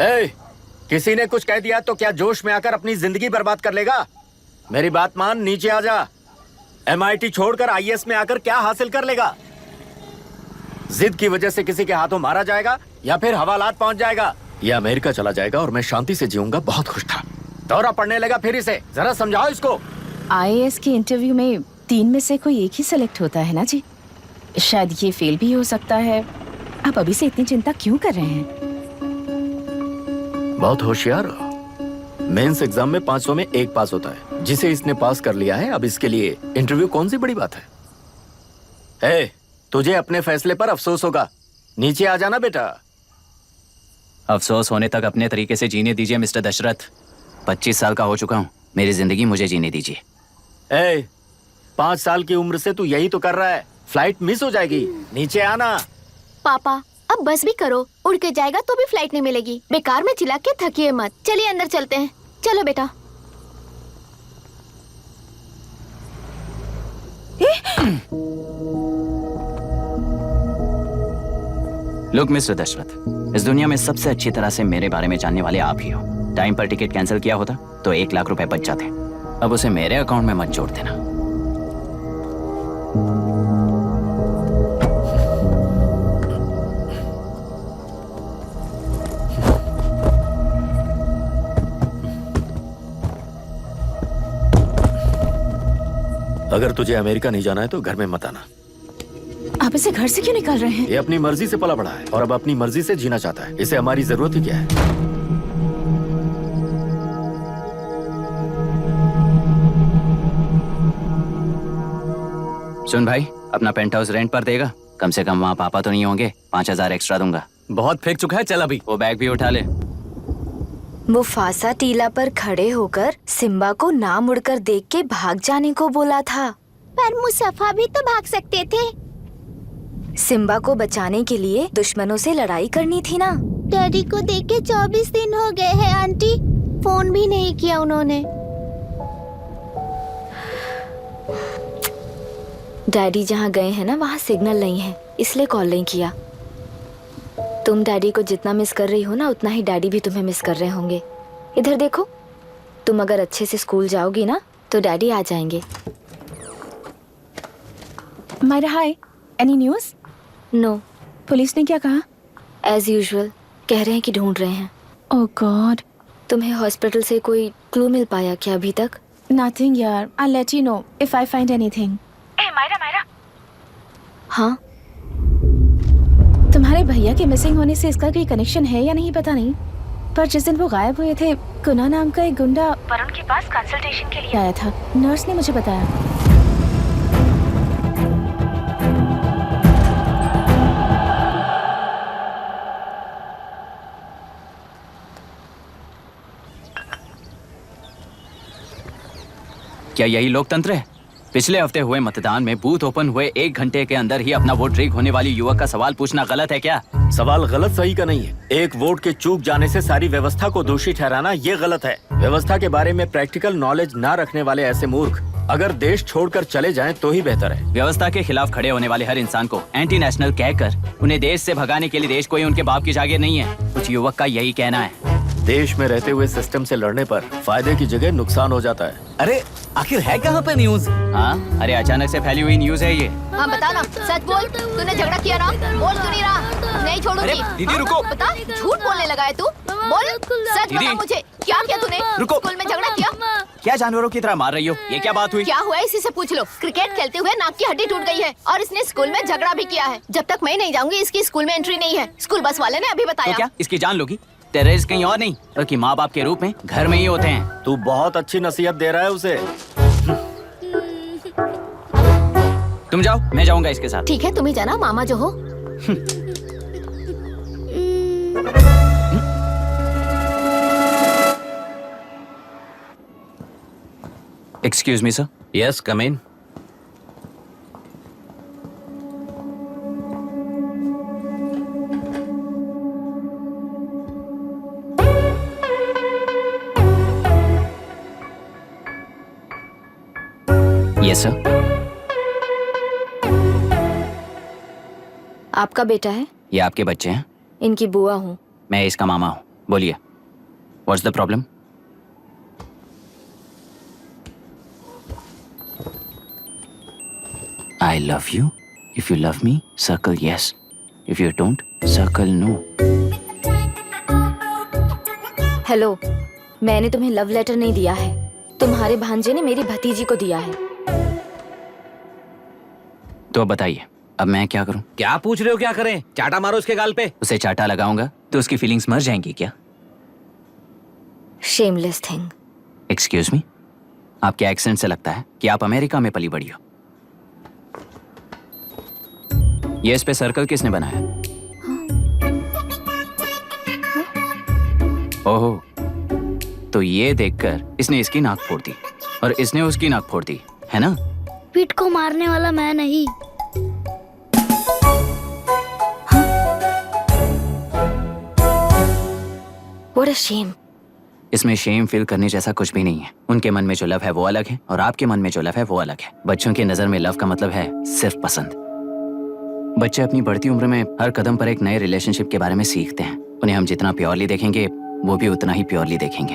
ए, किसी ने कुछ कह दिया तो क्या जोश में आकर अपनी जिंदगी बर्बाद कर लेगा? मेरी बात मान, नीचे आ जा। MIT छोड़कर IAS में आकर क्या हासिल कर लेगा? जिद की वजह से किसी के हाथों मारा जाएगा या फिर हवालात पहुंच जाएगा या अमेरिका चला जाएगा और मैं शांति से जीऊंगा। बहुत खुश था। दौरा पड़ने लगा फिर इसे, जरा समझाओ इसको। IAS के इंटरव्यू में 3 में से कोई एक ही सेलेक्ट होता है ना जी? शायद ये फेल भी हो सकता है। आप अभी से इतनी चिंता क्यों कर रहे हैं? बहुत होशियार हो। मेंस एग्जाम में 500 में 1 पास होता है, जिसे इसने पास कर लिया है। अब इसके लिए इंटरव्यू कौन सी बड़ी बात है? तुझे अपने फैसले पर अफसोस होगा। नीचे आ जाना बेटा। अफसोस होने तक अपने तरीके से जीने दीजिए मिस्टर दशरथ। 25 साल का हो चुका हूँ, मेरी जिंदगी मुझे जीने दीजिए। 5 साल की उम्र से तू यही तो कर रहा है। फ्लाइट मिस हो जाएगी। नीचे आना। पापा अब बस भी करो, उड़ के जाएगा तो भी फ्लाइट नहीं मिलेगी। बेकार में चिल्ला के थकिए मत। चलिए अंदर चलते हैं। चलो बेटा। लुक मिस्टर दशरथ, इस दुनिया में सबसे अच्छी तरह से मेरे बारे में जानने वाले आप ही हो। टाइम पर टिकट कैंसिल किया होता तो 1 लाख रुपए बच जाते। अब उसे मेरे अकाउंट में मत जोड़ देना। अगर तुझे अमेरिका नहीं जाना है तो घर में मत आना। आप इसे घर से क्यों निकाल रहे हैं? ये अपनी मर्जी से पला बड़ा है और अब अपनी मर्जी से जीना चाहता है। इसे हमारी जरूरत ही क्या है? सुन भाई, अपना पेंट हाउस रेंट पर देगा? कम से कम वहाँ पापा तो नहीं होंगे। 5000 एक्स्ट्रा दूंगा। बहुत फेंक चुका है, चल अभी। वो बैग भी उठा ले। मुफासा टीला पर खड़े होकर सिम्बा को ना मुड़कर देख के भाग जाने को बोला था। पर मुसफ़ा भी तो भाग सकते थे। सिम्बा को बचाने के लिए दुश्मनों से लड़ाई करनी थी ना। डैडी को देखे 24 दिन हो गए हैं आंटी। फोन भी नहीं किया उन्होंने। डैडी जहाँ गए हैं ना, वहाँ सिग्नल नहीं है, इसलिए कॉल नहीं किया। तुम डैडी को जितना मिस कर रही हो ना, उतना ही डैडी भी तुम्हें मिस कर रहे होंगे। इधर देखो, तुम अगर अच्छे से स्कूल जाओगी ना तो डैडी आ जाएंगे। मायरा हाय, एनी न्यूज़? नो। पुलिस ने क्या कहा? एज यूजुअल कह रहे हैं कि ढूंढ रहे हैं। ओह गॉड। तुम्हें हॉस्पिटल से कोई क्लू मिल पाया क्या अभी तक? नथिंग यार, I let you know if I find anything. Myra. हाँ, तुम्हारे भैया के मिसिंग होने से इसका कोई कनेक्शन है या नहीं पता नहीं, पर जिस दिन वो गायब हुए थे, कुना नाम का एक गुंडा वरुण के पास कंसल्टेशन के लिए आया था। नर्स ने मुझे बताया। क्या यही लोकतंत्र है? पिछले हफ्ते हुए मतदान में बूथ ओपन हुए 1 घंटे के अंदर ही अपना वोट रीक होने वाली युवक का सवाल पूछना गलत है क्या? सवाल गलत सही का नहीं है। एक वोट के चूक जाने से सारी व्यवस्था को दोषी ठहराना ये गलत है। व्यवस्था के बारे में प्रैक्टिकल नॉलेज ना रखने वाले ऐसे मूर्ख अगर देश छोड़कर चले जाएं तो ही बेहतर है। व्यवस्था के खिलाफ खड़े होने वाले हर इंसान को एंटी नेशनल कहकर उन्हें देश से भगाने के लिए देश कोई उनके बाप की जागीर नहीं है। कुछ युवक का यही कहना है। देश में रहते हुए सिस्टम से लड़ने पर फायदे की जगह नुकसान हो जाता है। अरे आखिर है कहाँ पे न्यूज? हाँ, अरे अचानक से फैली हुई न्यूज है ये। हाँ बता ना, सच बोल। तूने झगड़ा किया ना? बोल क्यों नहीं रहा? नहीं छोड़ूंगी। अरे दीदी रुको। बता, झूठ बोलने लगा है तू। बोल, सच बता मुझे, क्या किया तूने? रुको। स्कूल में झगड़ा किया? क्या जानवरों की तरह मार रही हो? ये क्या बात हुई? क्या हुआ है इसी से पूछ लो। क्रिकेट खेलते हुए नाक की हड्डी टूट गई है और इसने स्कूल में झगड़ा भी किया है। जब तक मैं नहीं जाऊंगी इसकी स्कूल में एंट्री नहीं है। स्कूल बस वाले ने अभी बताया। तो क्या इसकी जान लोगी? टेररिस्ट कहीं और नहीं बल्कि माँ बाप के रूप में घर में ही होते हैं। तू बहुत अच्छी नसीहत दे रहा है उसे। तुम जाओ, मैं जाऊंगा इसके साथ। ठीक है, तुम ही जाना, मामा जो हो। Excuse me sir. Yes, come in. Yes sir. आपका बेटा है? ये आपके बच्चे हैं? इनकी बुआ हूँ। मैं इसका मामा हूँ। बोलिए, what's the problem? I love you. If you love me, circle yes. If you don't, circle no. Hello, मैंने तुम्हें लव लेटर नहीं दिया है, तुम्हारे भांजे ने मेरी भतीजी को दिया है। तो अब बताइए, अब मैं क्या करूं? क्या पूछ रहे हो? क्या करें? चाटा मारो उसके गाल पे। उसे चाटा लगाऊंगा तो उसकी फीलिंग्स मर जाएंगी क्या? Shameless thing. एक्सक्यूज मी, आपके एक्सेंट से लगता है कि आप अमेरिका में पली बड़ी हो। ये इस पे सर्कल किसने बनाया? ओहो, तो ये देखकर इसने इसकी नाक फोड़ दी और इसने उसकी नाक फोड़ दी, है ना? पीठ को मारने वाला मैं नहीं। What a shame. इसमें शेम फील करने जैसा कुछ भी नहीं है। उनके मन में जो लव है वो अलग है और आपके मन में जो लव है वो अलग है। बच्चों की नजर में लव का मतलब है सिर्फ पसंद। बच्चे अपनी बढ़ती उम्र में हर कदम पर एक नए रिलेशनशिप के बारे में सीखते हैं। उन्हें हम जितना प्योरली देखेंगे वो भी उतना ही प्योरली देखेंगे।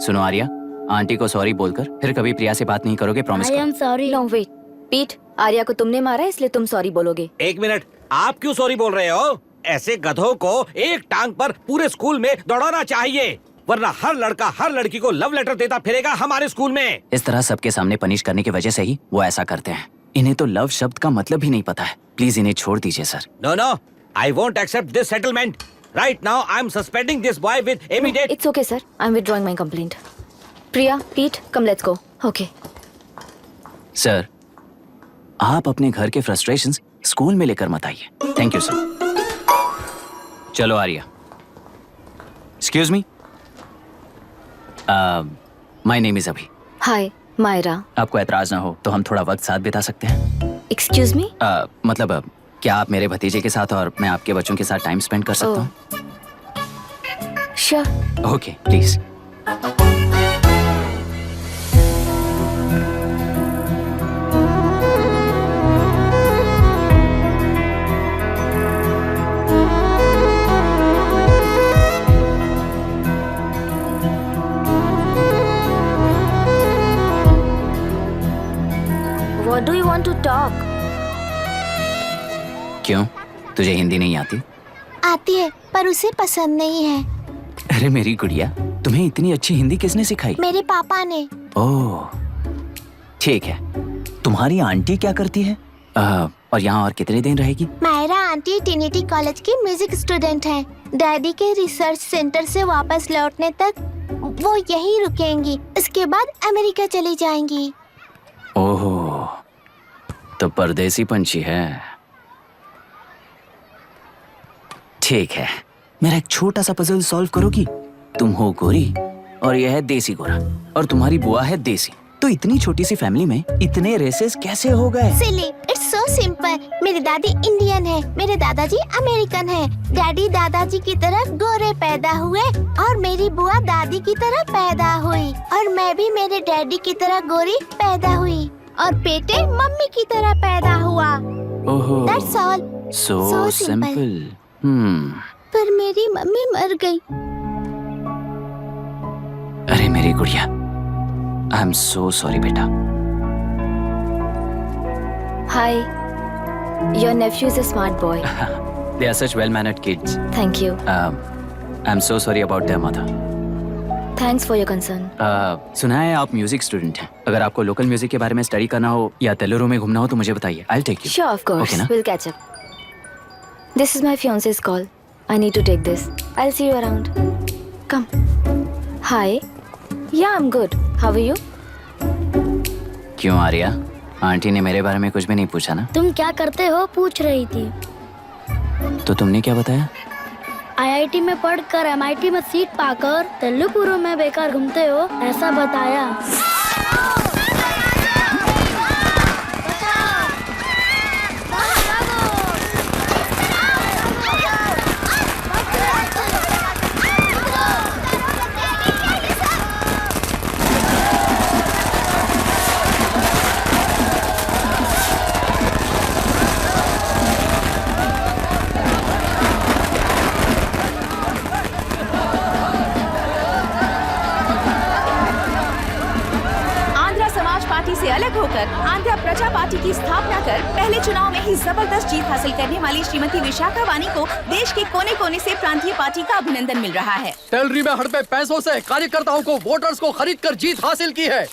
सुनो आर्या, आंटी को सॉरी बोलकर फिर कभी प्रिया से बात नहीं करोगे, प्रॉमिस आई करो। Am sorry. No wait, पीट, आर्या को तुमने मारा इसलिए तुम सॉरी बोलोगे। एक मिनट, आप क्यों सॉरी बोल रहे हो? ऐसे गधों को एक टांग पर पूरे स्कूल में दौड़ाना चाहिए, वरना हर लड़का हर लड़की को लव लेटर देता फिरेगा हमारे स्कूल में। इस तरह सबके सामने पनिश करने की वजह से ही वो ऐसा करते हैं। इन्हें तो लव शब्द का मतलब ही नहीं पता है। प्लीज इन्हें छोड़ दीजिए sir. No no, I won't accept this settlement. Right now I am suspending this boy with immediate. It's okay sir, I'm withdrawing my complaint. Priya, Pete, come let's go. Okay. Sir, आप अपने घर के frustrations school में लेकर मत आइए। Thank you sir. चलो Arya. Excuse me, my name is Abhi. Hi, Myra. आपको एतराज ना हो तो हम थोड़ा वक्त साथ बिता सकते हैं? Excuse me? मतलब क्या आप मेरे भतीजे के साथ और मैं आपके बच्चों के साथ टाइम स्पेंड कर सकता हूँ? Sure. Okay, please. What do you want to talk? क्यों, तुझे हिंदी नहीं आती? आती है पर उसे पसंद नहीं है। अरे मेरी गुड़िया, तुम्हें इतनी अच्छी हिंदी किसने सिखाई? मेरे पापा ने। ओह, ठीक है। तुम्हारी आंटी क्या करती है? और यहाँ और कितने दिन रहेगी? मायरा आंटी ट्रिनिटी कॉलेज की म्यूजिक स्टूडेंट हैं। डैडी के रिसर्च सेंटर से वापस लौटने तक वो यहीं रुकेंगी। इसके बाद अमेरिका चली जाएंगी। ओह, तो परदेसी पंछी है। ठीक है, मेरा एक छोटा सा पजल सॉल्व करोगी? तुम हो गोरी और यह है देसी गोरा और तुम्हारी बुआ है देसी, तो इतनी छोटी सी फैमिली में इतने रेसेस कैसे हो गए? सिली, इट्स सो सिंपल। मेरी दादी इंडियन है, मेरे दादाजी अमेरिकन है। डैडी दादाजी की तरह गोरे पैदा हुए और मेरी बुआ दादी की तरह पैदा हुई और मैं भी मेरे डैडी की तरह गोरी पैदा हुई और बेटे मम्मी की तरह पैदा हुआ। ओहो, That's all. so So simple. simple. पर मेरी मम्मी मर गई। अरे मेरी गुड़िया, आई एम सो सॉरी बेटा। Hi. Your nephew is a smart boy. They are such well-mannered kids. Thank you. I'm so sorry about their mother. Thanks for your concern. सुना है आप म्यूजिक स्टूडेंट हैं। अगर आपको लोकल म्यूजिक के बारे में स्टडी करना हो या तेलुरु में घूमना हो तो मुझे बताइए। I'll take you. Sure, of course. Okay ना? We'll catch up. This is my fiance's call. I need to take this. I'll see you around. Come. Hi. Yeah, I'm good. How are you? क्यों Arya, aunty ने मेरे बारे में कुछ भी नहीं पूछा ना? तुम क्या करते हो पूछ रही थी। तो तुमने क्या बताया? आईआईटी में पढ़कर एमआईटी में सीट पाकर तेलुगुरु में बेकार घूमते हो ऐसा बताया। जबरदस्त जीत हासिल करने वाली श्रीमती विशाखा वानी को देश के कोने कोने से प्रांतीय पार्टी का अभिनंदन मिल रहा है। टेलरी में हड़पे पैसों से कार्यकर्ताओं को वोटर्स को खरीद कर जीत हासिल की है।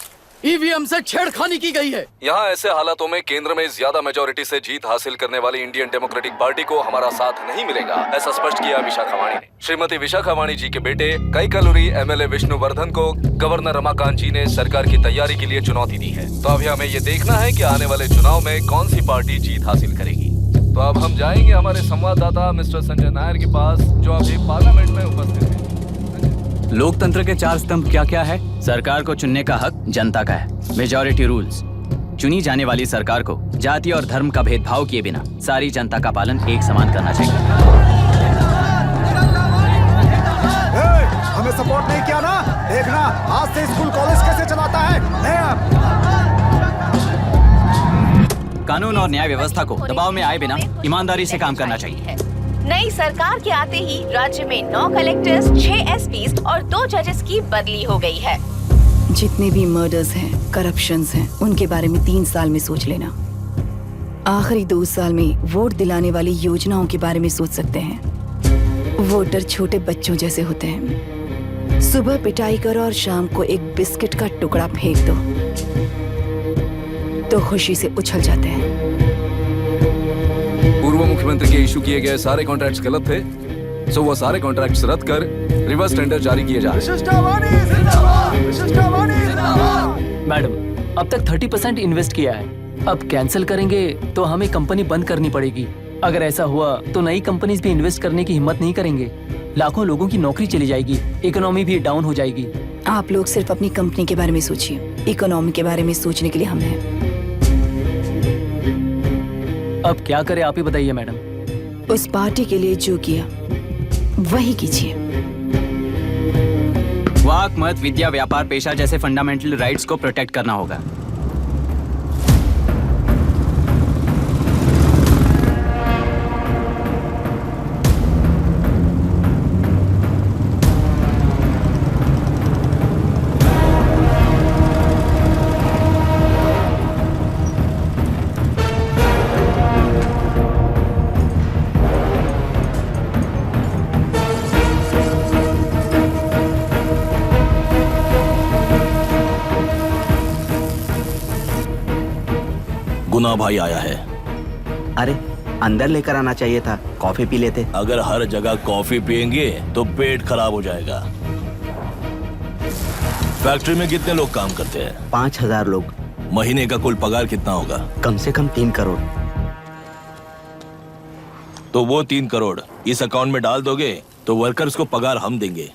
ईवीएम से छेड़खानी की गई है। यहाँ ऐसे हालातों में केंद्र में ज्यादा मेजोरिटी से जीत हासिल करने वाली इंडियन डेमोक्रेटिक पार्टी को हमारा साथ नहीं मिलेगा, ऐसा स्पष्ट किया विशाखा वाणी ने। श्रीमती विशाखा वाणी जी के बेटे कैकलुरी एमएलए विष्णुवर्धन को गवर्नर रमाकांत जी ने सरकार की तैयारी के लिए चुनौती दी है। तो अभी हमें ये देखना है कि आने वाले चुनाव में कौन सी पार्टी जीत हासिल करेगी। तो अब हम जाएंगे हमारे संवाददाता मिस्टर संजय नायर के पास, जो अभी पार्लियामेंट में उपस्थित है। लोकतंत्र के 4 स्तंभ क्या क्या है? सरकार को चुनने का हक जनता का है। Majority rules. चुनी जाने वाली सरकार को जाति और धर्म का भेदभाव किए बिना सारी जनता का पालन एक समान करना चाहिए। हमें सपोर्ट नहीं किया ना, देखना आज से स्कूल कॉलेज कैसे चलाता है। कानून और न्याय व्यवस्था को दबाव में आए बिना ईमानदारी से काम करना चाहिए। नई सरकार के आते ही राज्य में 9 कलेक्टर्स, 6 एसपीज और 2 जजेस की बदली हो गई है। जितने भी मर्डर्स हैं, करप्शंस हैं, उनके बारे में 3 साल में सोच लेना। आखिरी 2 साल में वोट दिलाने वाली योजनाओं के बारे में सोच सकते हैं। वोटर छोटे बच्चों जैसे होते हैं। सुबह पिटाई करो और शाम को एक बिस्किट का टुकड़ा फेंक दो तो खुशी से उछल जाते हैं। पूर्व मुख्यमंत्री के इशू किए गए सारे कॉन्ट्रैक्ट्स गलत थे, सो वो सारे कॉन्ट्रैक्ट्स रद्द कर रिवर्स टेंडर जारी किए जा रहे हैं। मैडम, अब तक 30% इन्वेस्ट किया है, अब कैंसिल करेंगे तो हमें कंपनी बंद करनी पड़ेगी। अगर ऐसा हुआ तो नई कंपनीज भी इन्वेस्ट करने की हिम्मत नहीं करेंगे। लाखों लोगों की नौकरी चली जाएगी, इकोनॉमी भी डाउन हो जाएगी। आप लोग सिर्फ अपनी कंपनी के बारे में सोचिए, इकोनॉमी के बारे में सोचने के लिए हम हैं। अब क्या करें आप ही बताइए मैडम। उस पार्टी के लिए जो किया वही कीजिए। वाक, मत, विद्या, व्यापार, पेशा जैसे फंडामेंटल राइट्स को प्रोटेक्ट करना होगा। गुना भाई आया है। अरे अंदर लेकर आना चाहिए था, कॉफी पी लेते। अगर हर जगह कॉफी पियेंगे तो पेट खराब हो जाएगा। फैक्ट्री में कितने लोग काम करते हैं? 5000 लोग। महीने का कुल पगार कितना होगा? कम से कम 3 करोड़। तो वो 3 करोड़ इस अकाउंट में डाल दोगे तो वर्कर्स को पगार हम देंगे।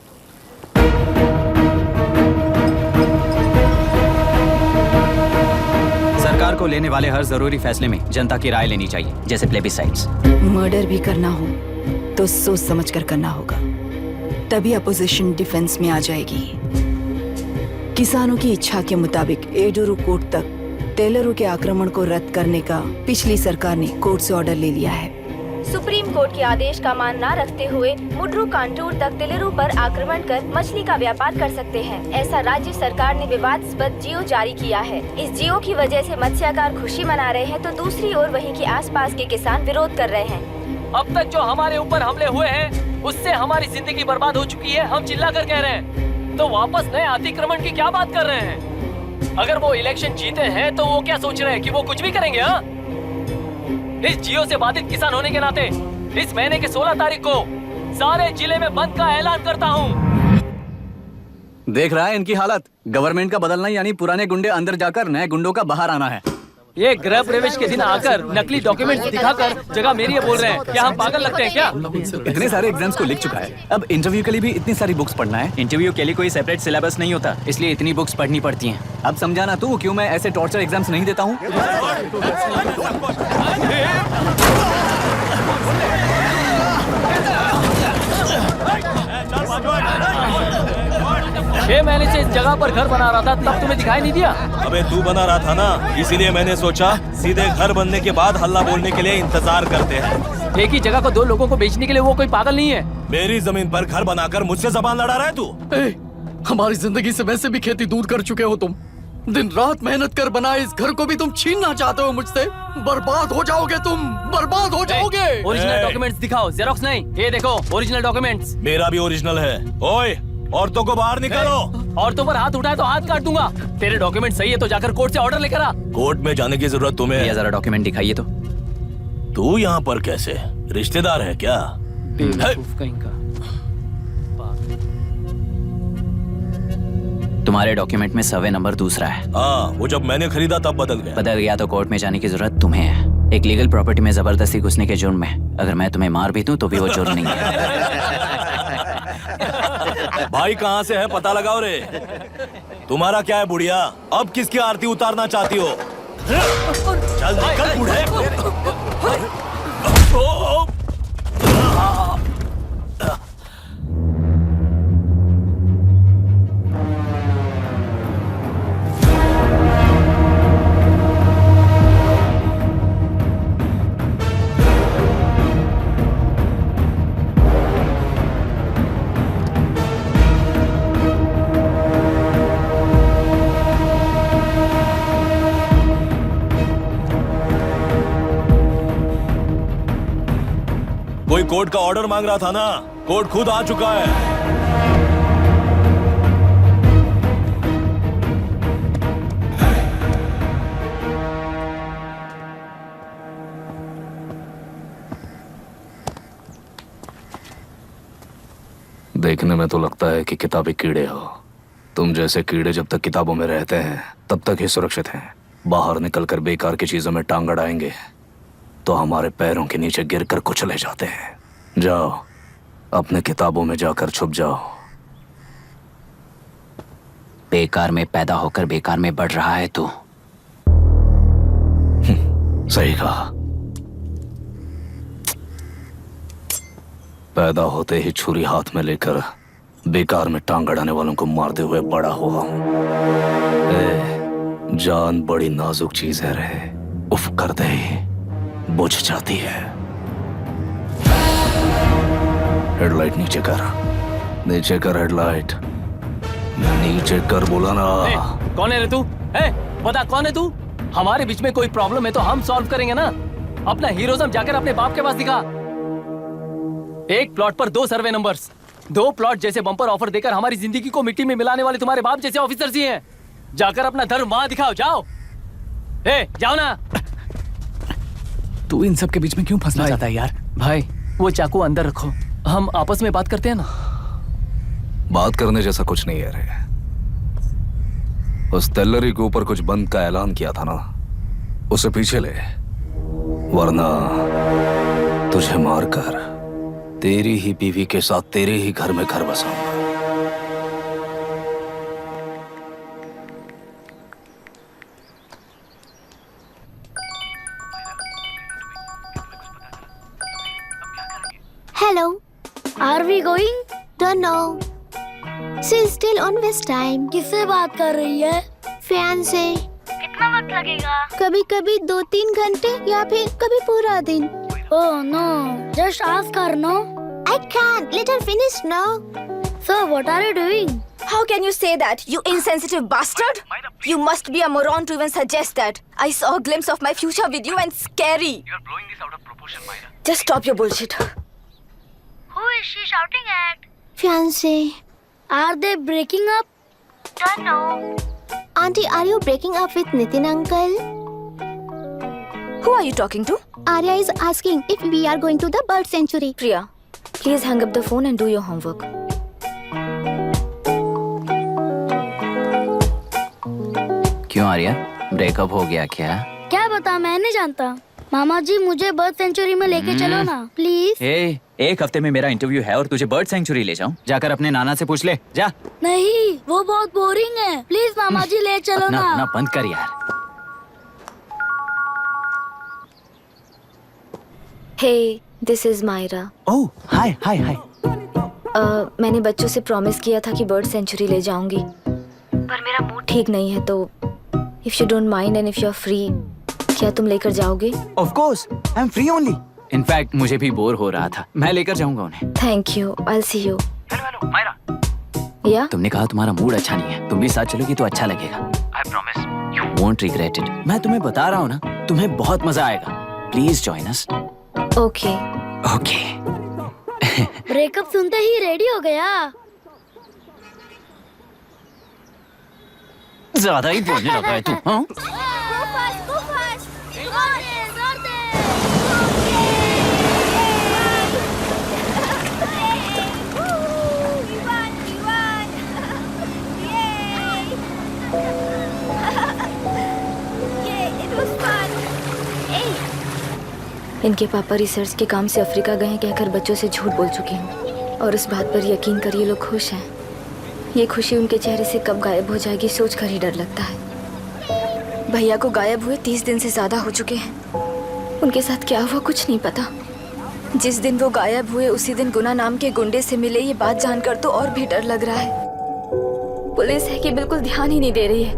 सरकार को लेने वाले हर जरूरी फैसले में जनता की राय लेनी चाहिए, जैसे प्लेबिसाइट्स। मर्डर भी करना हो तो सोच समझ कर करना होगा, तभी अपोजिशन डिफेंस में आ जाएगी। किसानों की इच्छा के मुताबिक एडुरु कोर्ट तक टेलरों के आक्रमण को रद्द करने का पिछली सरकार ने कोर्ट से ऑर्डर ले लिया है। सुप्रीम कोर्ट के आदेश का मान न रखते हुए मुड्रू कांटूर तक टेलरों पर आक्रमण कर मछली का व्यापार कर सकते हैं, ऐसा राज्य सरकार ने विवादास्पद जियो जारी किया है। इस जियो की वजह से मत्स्यकार खुशी मना रहे हैं तो दूसरी ओर वहीं के आसपास के किसान विरोध कर रहे हैं। अब तक जो हमारे ऊपर हमले हुए हैं उससे हमारी जिंदगी बर्बाद हो चुकी है, हम चिल्ला कर कह रहे हैं, तो वापस नए अतिक्रमण की क्या बात कर रहे हैं? अगर वो इलेक्शन जीते हैं तो वो क्या सोच रहे हैं कि वो कुछ भी करेंगे? हाँ, इस जियो से बाधित किसान होने के नाते इस महीने के 16 तारीख को सारे जिले में बंद का ऐलान करता हूँ। देख रहा है इनकी हालत। गवर्नमेंट का बदलना यानी पुराने गुंडे अंदर जाकर नए गुंडों का बाहर आना है। ये गृह प्रवेश के दिन आकर नकली डॉक्यूमेंट दिखाकर जगह मेरी है बोल रहे हैं। क्या हम पागल लगते हैं क्या? इतने सारे एग्जाम्स को लिख चुका है, अब इंटरव्यू के लिए भी इतनी सारी बुक्स पढ़ना है। इंटरव्यू के लिए कोई सेपरेट सिलेबस नहीं होता, इसलिए इतनी बुक्स पढ़नी पड़ती हैं। अब समझाना तू क्यों मैं ऐसे टॉर्चर एग्जाम्स नहीं देता हूँ। 6 महीने से इस जगह पर घर बना रहा था, तब तुम्हें दिखाई नहीं दिया? अबे तू बना रहा था ना, इसीलिए मैंने सोचा सीधे घर बनने के बाद हल्ला बोलने के लिए इंतजार करते हैं। एक ही जगह को 2 लोगों को बेचने के लिए वो कोई पागल नहीं है। मेरी जमीन पर घर बनाकर मुझसे जबान लड़ा रहा है तू। हमारी जिंदगी से वैसे भी खेती दूर कर चुके हो तुम। दिन रात मेहनत कर बनाए इस घर को भी तुम छीनना चाहते हो मुझसे। बर्बाद हो जाओगे तुम, बर्बाद हो जाओगे। ओरिजिनल डॉक्यूमेंट्स दिखाओ, जेरोक्स नहीं। ये देखो ओरिजिनल डॉक्यूमेंट्स। मेरा भी ओरिजिनल है। ओए, औरतों को बाहर निकालो। औरतों पर हाथ उठाए तो हाथ काट दूंगा। तेरे डॉक्यूमेंट सही है तो जाकर कोर्ट से ऑर्डर लेकर आ। कोर्ट में जाने की जरूरत तुम्हें ये है। जरा डॉक्यूमेंट दिखाइए तो। तू यहाँ पर कैसे? रिश्तेदार है क्या? बेवकूफ कहीं का। तुम्हारे डॉक्यूमेंट में सर्वे नंबर दूसरा है। हाँ, वो जब मैंने खरीदा तब बदल गया। बदल गया तो कोर्ट में जाने की जरूरत तुम्हें है। एक लीगल प्रॉपर्टी में जबरदस्ती घुसने के जुर्म में अगर मैं तुम्हें मार भी दूं तो भी वो जुर्म नहीं है। भाई कहाँ से है पता लगाओ रे। तुम्हारा क्या है बुढ़िया? अब किसकी आरती उतारना चाहती हो? चल निकल बूढ़े। कोई कोर्ट का ऑर्डर मांग रहा था ना? कोर्ट खुद आ चुका है। देखने में तो लगता है कि किताबी कीड़े हो। तुम जैसे कीड़े जब तक किताबों में रहते हैं तब तक ही सुरक्षित हैं। बाहर निकलकर बेकार की चीजों में टांग अड़ाएंगे तो हमारे पैरों के नीचे गिरकर कुचले जाते हैं। जाओ, अपने किताबों में जाकर छुप जाओ। बेकार में पैदा होकर बेकार में बढ़ रहा है तू। सही कहा। पैदा होते ही छुरी हाथ में लेकर बेकार में टांग अड़ाने वालों को मारते हुए बड़ा हुआ हूं। जान बड़ी नाजुक चीज है रे, उफ करते ही बुझ जाती है। हेडलाइट नीचे कर, नीचे कर हेडलाइट, नीचे कर बोला ना। कौन है रे तू? बता कौन है तू? हमारे बीच में कोई प्रॉब्लम है तो हम सॉल्व करेंगे ना। अपना हीरोइज्म जाकर अपने बाप के पास दिखा। एक प्लॉट पर 2 सर्वे नंबर्स, 2 प्लॉट जैसे बम्पर ऑफर देकर हमारी जिंदगी को मिट्टी में मिलाने वाले तुम्हारे बाप जैसे ऑफिसर्स ही हैं। जाकर अपना धर्म वहां दिखाओ, जाओ। जाओ ना। तू इन सब के बीच में क्यों फंसना चाहता है यार? भाई वो चाकू अंदर रखो, हम आपस में बात करते हैं ना। बात करने जैसा कुछ नहीं है रे। उस तेलरी के ऊपर कुछ बंद का ऐलान किया था ना, उसे पीछे ले, वरना तुझे मारकर तेरी ही बीवी के साथ तेरे ही घर में घर बसाऊंगा। Hello. Are we going? Don't know. She's still on West time. किससे बात कर रही है? Fiance. कितना वक्त लगेगा? कभी कभी 2-3 घंटे या फिर कभी पूरा दिन। Oh no, just ask her, no? I can't. Let her finish now. So what are you doing? How can you say that, you insensitive bastard? You must be a moron to even suggest that. I saw a glimpse of my future with you and scary. You're blowing this out of proportion, Myra. Just stop your bullshit. Who is she shouting at? Fiance. Are they breaking up? Don't know. Auntie, are you breaking up with Nitin uncle? Who are you talking to? Arya is asking if we are going to the bird sanctuary. Priya, please hang up the phone and do your homework. क्यों Arya, breakup हो गया क्या? क्या बता, मैं नहीं जानता। मामा जी मुझे बर्ड सेंचुरी में लेके चलो ना प्लीज। एक हफ्ते में मेरा इंटरव्यू है और तुझे बर्ड सेंचुरी ले जाऊं? जाकर अपने नाना से पूछ ले, जा। नहीं, वो बहुत बोरिंग है। प्लीज मामा जी ले चलो ना। अपना बंद कर यार। Hey, this is Myra. ओह, हाय हाय हाय। मैंने बच्चों से प्रॉमिस किया था कि बर्ड सेंचुरी ले जाऊंगी, पर मेरा मूड ठीक नहीं है, तो if you don't mind and if you're free, क्या तुम लेकर जाओगे? Of course, I'm free only. In fact, मुझे भी बोर हो रहा था, मैं लेकर जाऊंगा उन्हें। Thank you, I'll see you. Hello, Myra. Yeah? तुमने कहा तुम्हारा मूड अच्छा नहीं है, तुम भी साथ चलोगी तो अच्छा लगेगा। I I promise you won't regret it. मैं तुम्हें बता रहा हूँ ना, तुम्हें बहुत मजा आएगा। Please join us. Okay. Okay. Breakup सुनते ही रेडी हो गया। ज्यादा ही बोलने लगा है तू। हाँ? इनके पापा रिसर्च के काम से अफ्रीका गए हैं कहकर बच्चों से झूठ बोल चुकी हूँ, और उस बात पर यकीन कर ये लोग खुश हैं। ये खुशी उनके चेहरे से कब गायब हो जाएगी सोच कर ही डर लगता है। भैया को गायब हुए 30 दिन से ज्यादा हो चुके हैं। उनके साथ क्या हुआ कुछ नहीं पता। जिस दिन वो गायब हुए उसी दिन गुना नाम के गुंडे से मिले, ये बात जानकर तो और भी डर लग रहा है। पुलिस है कि बिल्कुल ध्यान ही नहीं दे रही है।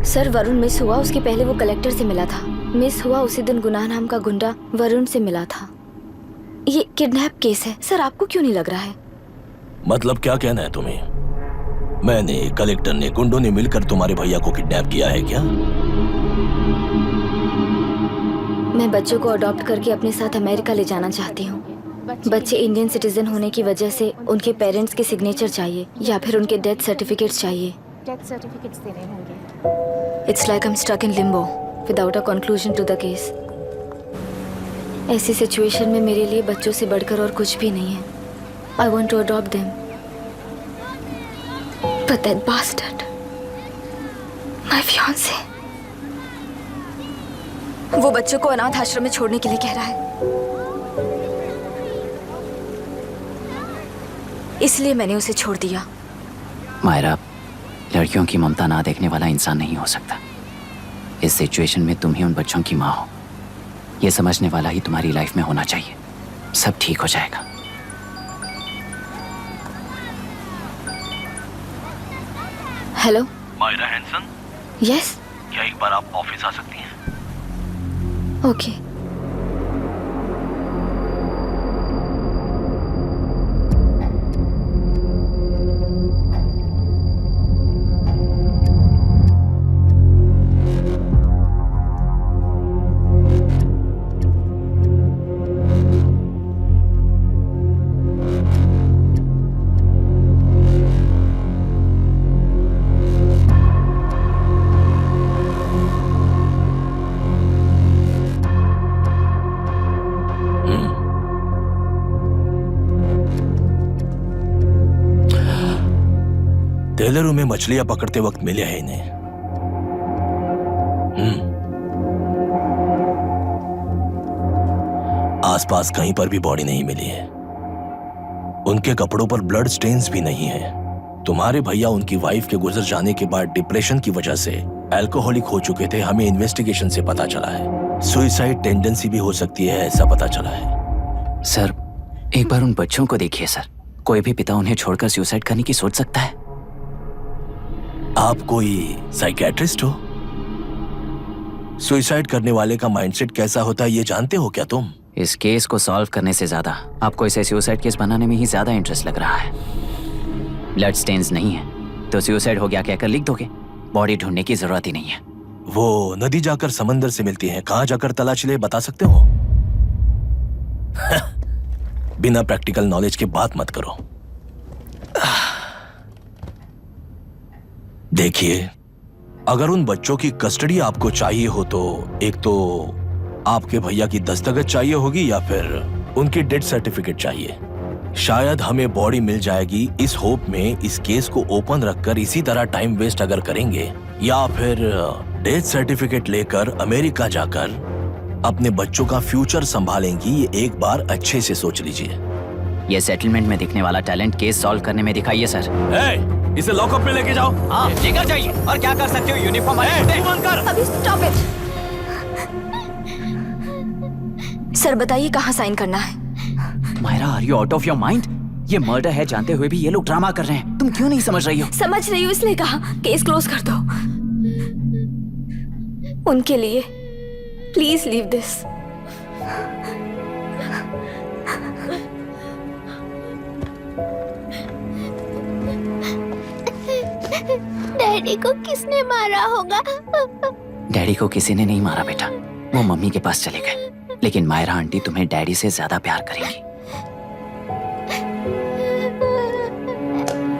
सर वरुण मिस हुआ, उसके पहले वो कलेक्टर से मिला था। मिस हुआ उसी दिन गुनाह नाम का गुंडा वरुण से मिला था। ये किडनैप केस है सर, आपको क्यों नहीं लग रहा है? मतलब क्या कहना है तुम्हें? मैंने, कलेक्टर ने, गुंडों ने मिलकर तुम्हारे भैया को किडनैप किया है क्या? मैं बच्चों को अडॉप्ट करके अपने साथ अमेरिका ले जाना चाहती हूँ। बच्चे इंडियन सिटीजन होने की वजह से उनके पेरेंट्स के सिग्नेचर चाहिए या फिर उनके डेथ सर्टिफिकेट्स चाहिए। डेथ सर्टिफिकेट्स देने होंगे। It's like I am stuck in limbo without a conclusion to the case. ऐसी सिचुएशन में मेरे लिए बच्चों से बढ़कर और कुछ भी नहीं है। I want to adopt them, but that bastard, my fiancé, वो बच्चों को अनाथ आश्रम में छोड़ने के लिए कह रहा है। इसलिए मैंने उसे छोड़ दिया। मायरा, लड़कियों की ममता ना देखने वाला इंसान नहीं हो सकता। इस सिचुएशन में तुम ही उन बच्चों की माँ हो, ये समझने वाला ही तुम्हारी लाइफ में होना चाहिए। सब ठीक हो जाएगा। Hello Myra Hanson? यस। क्या एक बार आप ऑफिस आ सकती हैं? ओके। टेलरों में मछलियां पकड़ते वक्त मिले हैं इन्हें। आसपास कहीं पर भी बॉडी नहीं मिली है। उनके कपड़ों पर ब्लड स्टेन्स भी नहीं है। तुम्हारे भैया उनकी वाइफ के गुजर जाने के बाद डिप्रेशन की वजह से अल्कोहलिक हो चुके थे। हमें इन्वेस्टिगेशन से पता चला है सुसाइड टेंडेंसी भी हो सकती है, ऐसा पता चला है। सर, एक बार उन बच्चों को देखिए सर। कोई भी पिता उन्हें छोड़कर सुसाइड करने की सोच सकता है? आप कोई साइकियाट्रिस्ट हो? सुसाइड करने वाले का माइंडसेट कैसा होता है ये जानते हो क्या तुम? इस केस को सॉल्व करने से ज्यादा आपको इसे सुसाइड केस बनाने में ही ज्यादा इंटरेस्ट लग रहा है। ब्लड स्टेन्स नहीं है तो सुसाइड हो गया कहकर लिख दोगे। बॉडी ढूंढने की जरूरत ही नहीं है। वो नदी जाकर समंदर से मिलती है, कहां जाकर तलाश ले बता सकते हो? बिना प्रैक्टिकल नॉलेज के बात मत करो। देखिए, अगर उन बच्चों की कस्टडी आपको चाहिए हो तो एक तो आपके भैया की दस्तखत चाहिए होगी या फिर उनकी डेथ सर्टिफिकेट चाहिए। शायद हमें बॉडी मिल जाएगी इस होप में इस केस को ओपन रखकर इसी तरह टाइम वेस्ट अगर करेंगे, या फिर डेथ सर्टिफिकेट लेकर अमेरिका जाकर अपने बच्चों का फ्यूचर संभालेंगी। ये एक बार अच्छे से सोच लीजिए। ये सेटलमेंट में दिखने वाला टैलेंट केस सॉल्व करने में दिखाइए सर। इसे लॉकअप में लेके जाओ। हाँ, लेकर जाइए। और क्या कर सकते हो? यूनिफॉर्म कर। अभी स्टॉप इट। सर बताइए कहाँ साइन करना है? Myra, are you out of your mind? ये मर्डर है जानते हुए भी ये लोग ड्रामा कर रहे हैं। तुम क्यों नहीं समझ रही हो? समझ रही हूँ, इसलिए कहा केस क्लोज कर दो। उनके लिए please leave this. Daddy daddy को किसने मारा होगा? डैडी को किसी ने नहीं मारा बेटा, वो मम्मी के पास चले गए। लेकिन मायरा आंटी तुम्हें डैडी से ज्यादा प्यार करेंगी।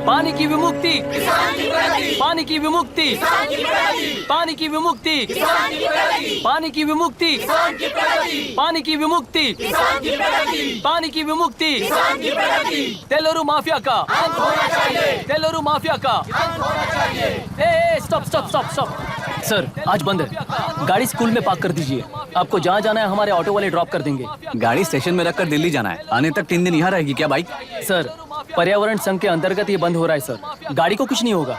पानी की विमुक्ति, पानी की विमुक्ति, पानी की विमुक्ति, पानी की विमुक्ति, पानी की विमुक्ति, पानी की विमुक्ति, तेलुरु माफिया का अंत होना चाहिए, तेलुरु माफिया का। Stop stop stop stop. Sir आज बंद है, गाड़ी स्कूल में पार्क कर दीजिए। आपको जहाँ जाना है हमारे ऑटो वाले ड्रॉप कर देंगे। गाड़ी स्टेशन में रखकर दिल्ली जाना है, आने तक 3 दिन यहाँ रहेगी क्या बाइक? सर पर्यावरण संघ के अंतर्गत ये बंद हो रहा है सर, गाड़ी को कुछ नहीं होगा।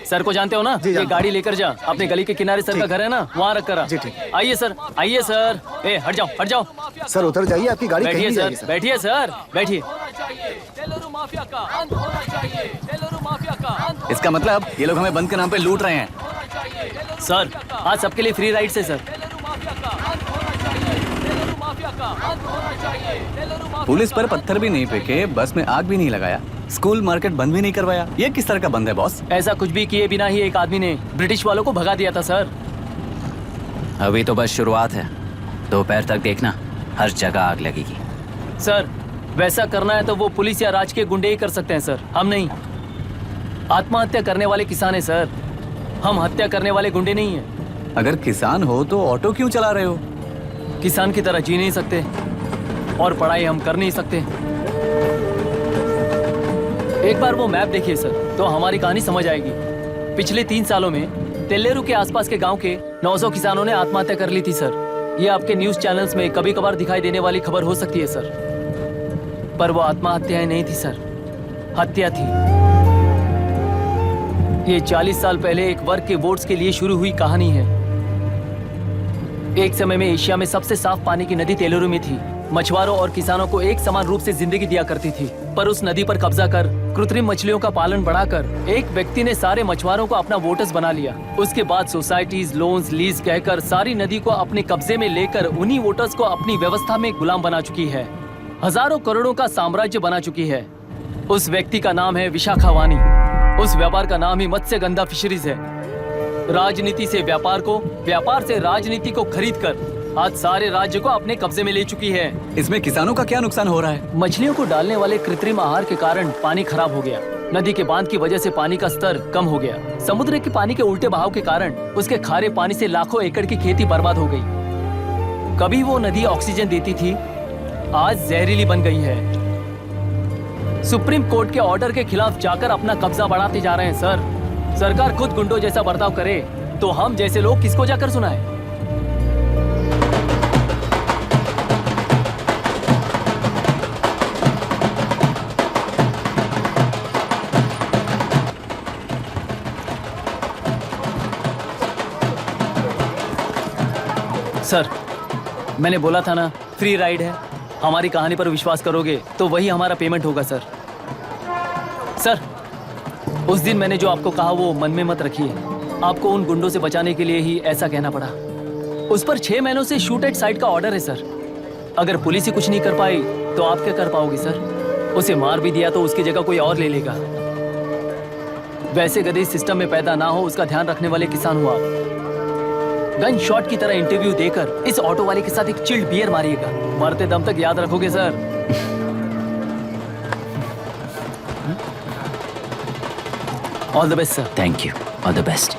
सर को जानते हो ना, ये गाड़ी लेकर जा, अपने गली के किनारे सर का घर है ना, वहाँ रख कर आइए सर, आइए सर। हट जाओ हट जाओ सर, उतर जाइए, आपकी गाड़ी बैठिए कहीं नहीं सर, जाएगी, बैठिए सर, बैठिए। इसका मतलब ये लोग हमें बंद के नाम पे लूट रहे हैं। सर आज सबके लिए फ्री राइड से सर। पुलिस पर पत्थर भी नहीं फेंके, बस में आग भी नहीं लगाया, स्कूल मार्केट बंद भी नहीं करवाया। ये किस तरह का बंद है बॉस? ऐसा कुछ भी किए बिना ही एक आदमी ने ब्रिटिश वालों को भगा दिया था सर। अभी तो बस शुरुआत है, दोपहर तक देखना हर जगह आग लगेगी। सर वैसा करना है तो वो पुलिस या राज के गुंडे ही कर सकते हैं सर, हम नहीं। आत्महत्या करने वाले किसान है सर, हम हत्या करने वाले गुंडे नहीं हैं। अगर किसान हो तो ऑटो क्यों चला रहे हो? किसान की तरह जी नहीं सकते और पढ़ाई हम कर नहीं सकते। एक बार वो मैप देखिए सर, तो हमारी कहानी समझ आएगी। पिछले 3 सालों में तेल्लेरू के आसपास के गांव के 900 किसानों ने आत्महत्या कर ली थी सर। ये आपके न्यूज चैनल्स में कभी कभार दिखाई देने वाली खबर हो सकती है सर, पर वो आत्महत्याएं नहीं थी सर, हत्या थी। ये 40 साल पहले एक वर्ग के वोट्स के लिए शुरू हुई कहानी है। एक समय में एशिया में सबसे साफ पानी की नदी तेलुरु में थी। मछुआरों और किसानों को एक समान रूप से जिंदगी दिया करती थी, पर उस नदी पर कब्जा कर कृत्रिम मछलियों का पालन बढ़ाकर एक व्यक्ति ने सारे मछुआरों को अपना वोटर्स बना लिया। उसके बाद सोसाइटीज, लोन्स, लीज कहकर सारी नदी को अपने कब्जे में लेकर उन्हीं वोटर्स को अपनी व्यवस्था में गुलाम बना चुकी है। हजारों करोड़ों का साम्राज्य बना चुकी है। उस व्यक्ति का नाम है विशाखावाणी। उस व्यापार का नाम ही मत्स्यगंधा फिशरीज है। राजनीति से व्यापार को, व्यापार से राजनीति को खरीद कर आज सारे राज्य को अपने कब्जे में ले चुकी है। इसमें किसानों का क्या नुकसान हो रहा है? मछलियों को डालने वाले कृत्रिम आहार के कारण पानी खराब हो गया। नदी के बांध की वजह से पानी का स्तर कम हो गया। समुद्र के पानी के उल्टे बहाव के कारण उसके खारे पानी से लाखों एकड़ की खेती बर्बाद हो गई। कभी वो नदी ऑक्सीजन देती थी, आज जहरीली बन गई है। सुप्रीम कोर्ट के ऑर्डर के खिलाफ जाकर अपना कब्जा बढ़ाते जा रहे हैं सर। सरकार खुद गुंडों जैसा बर्ताव करे तो हम जैसे लोग किसको जाकर सुनाए? सर मैंने बोला था ना, फ्री राइड है। हमारी कहानी पर विश्वास करोगे तो वही हमारा पेमेंट होगा सर। सर उस दिन मैंने जो आपको कहा वो मन में मत रखिए। आपको उन गुंडों से बचाने के लिए ही ऐसा कहना पड़ा। उस पर 6 महीनों से शूट एट साइट का ऑर्डर है सर। अगर पुलिस ही कुछ नहीं कर पाई तो आप क्या कर पाओगे सर? उसे मार भी दिया तो उसकी जगह कोई और ले लेगा। वैसे गधे सिस्टम में पैदा ना हो उसका ध्यान रखने वाले किसान हो आप। गन शॉट की तरह इंटरव्यू देकर इस ऑटो वाले के साथ एक चिल्ड बियर मारिएगा। मरते दम तक याद रखोगे sir. All the best sir. Thank you, all the best.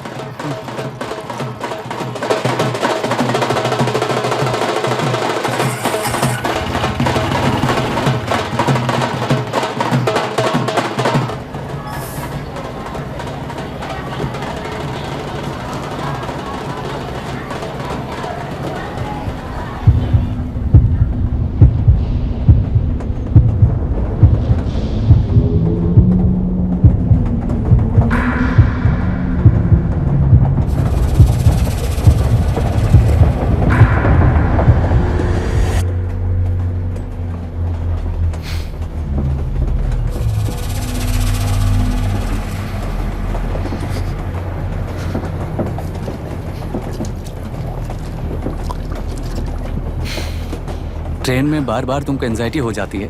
Train में बार बार तुमको एंजाइटी हो जाती है,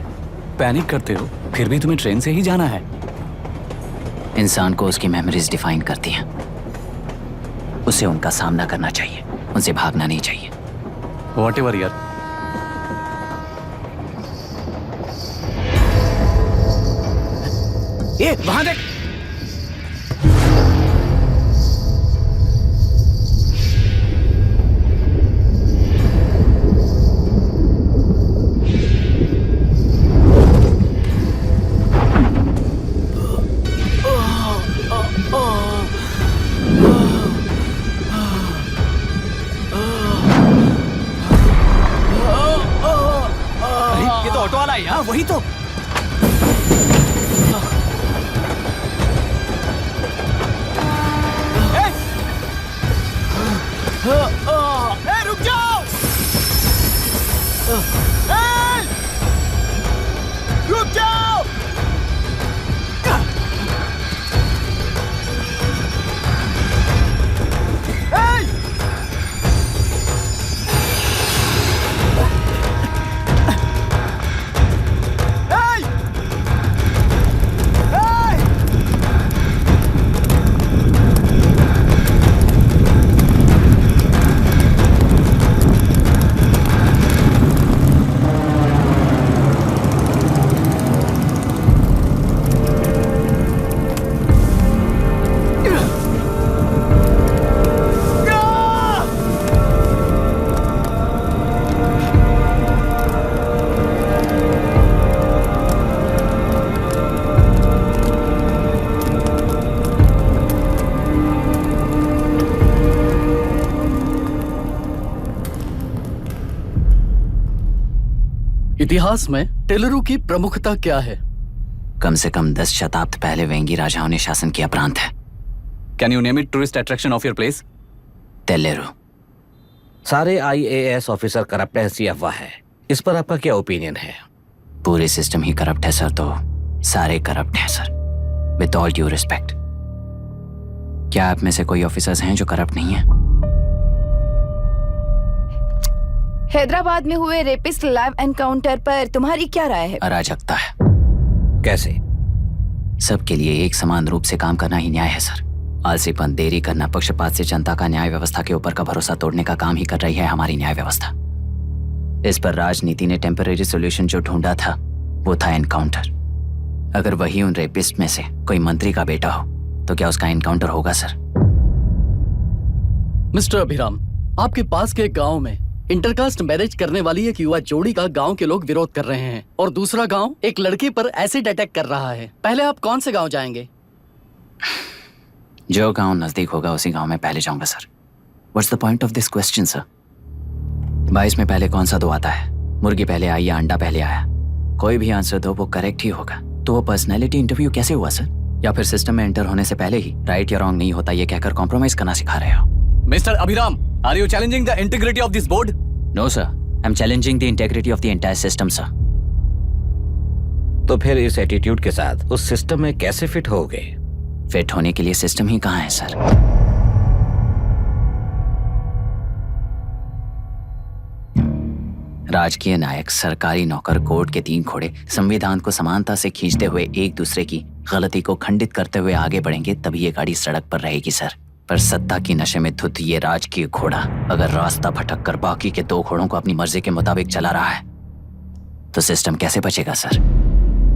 पैनिक करते हो, फिर भी तुम्हें ट्रेन से ही जाना है। इंसान को उसकी मेमोरीज डिफाइन करती हैं। उसे उनका सामना करना चाहिए, उनसे भागना नहीं चाहिए। Whatever यार। ए, वहां देख। ये तो ऑटो वाला है यार। वही तो। रुक जाओ। रुक जाओ। इतिहास में टेलरों की प्रमुखता क्या है? कम से कम 10 शताब्द पहले वेंगी राजाओं ने शासन किया प्रांत है। Can you name it tourist attraction of your place? तेलेरू। सारे IAS ऑफिसर करप्ट है, ऐसी अफवाह है। इस पर आपका क्या ओपिनियन है? पूरे सिस्टम ही करप्ट है सर, तो सारे करप्ट हैं sir. With all due respect, क्या आप में से कोई ऑफिसर्स हैं जो करप्ट नहीं है? हैदराबाद में हुए रेपिस्ट लाइव एनकाउंटर पर तुम्हारी क्या राय है? अराजकता है। कैसे? सबके लिए एक समान रूप से काम करना ही न्याय है सर। आलसीपन, देरी करना, पक्षपात से जनता का न्याय व्यवस्था के ऊपर का भरोसा तोड़ने का काम ही कर रही है हमारी न्याय व्यवस्था। इस पर राजनीति ने टेम्पररी सोल्यूशन जो ढूंढा था वो था एनकाउंटर। अगर वही उन रेपिस्ट में से कोई मंत्री का बेटा हो तो क्या उसका एनकाउंटर होगा सर? मिस्टर अभिराम, आपके पास के गांव में इंटरकास्ट मैरिज करने वाली एक युवा जोड़ी का गांव के लोग विरोध कर रहे हैं और दूसरा गांव एक लड़की पर एसिड अटैक कर रहा है। पहले आप कौन से गांव जाएंगे? जो गांव नजदीक होगा उसी गांव में पहले जाऊंगा sir. What's the point of this question sir? 22 में पहले कौन सा दो आता है? मुर्गी पहले आई या अंडा पहले आया? कोई भी आंसर दो, वो करेक्ट ही होगा। तो वो पर्सनैलिटी इंटरव्यू कैसे हुआ सर? या फिर सिस्टम में एंटर होने से पहले ही राइट या रॉन्ग नहीं होता ये कहकर कॉम्प्रोमाइज करना सिखा रहे हो? Mister Abhiram, are you challenging the integrity of this board? No sir, I am challenging the integrity of the entire system sir. तो फिर इस एटीट्यूड के साथ उस सिस्टम में कैसे फिट होगे? फिट होने के लिए सिस्टम ही कहाँ है सर? राजकीय नायक, सरकारी नौकर, कोर्ट के 3 घोड़े संविधान को समानता से खींचते हुए एक दूसरे की गलती को खंडित करते हुए आगे बढ़ेंगे, तभी ये गाड़ी सड़क पर रहेगी सर। पर सत्ता की नशे में धुत ये राजकीय घोड़ा अगर रास्ता भटक कर बाकी के 2 घोड़ों को अपनी मर्जी के मुताबिक चला रहा है तो सिस्टम कैसे बचेगा सर?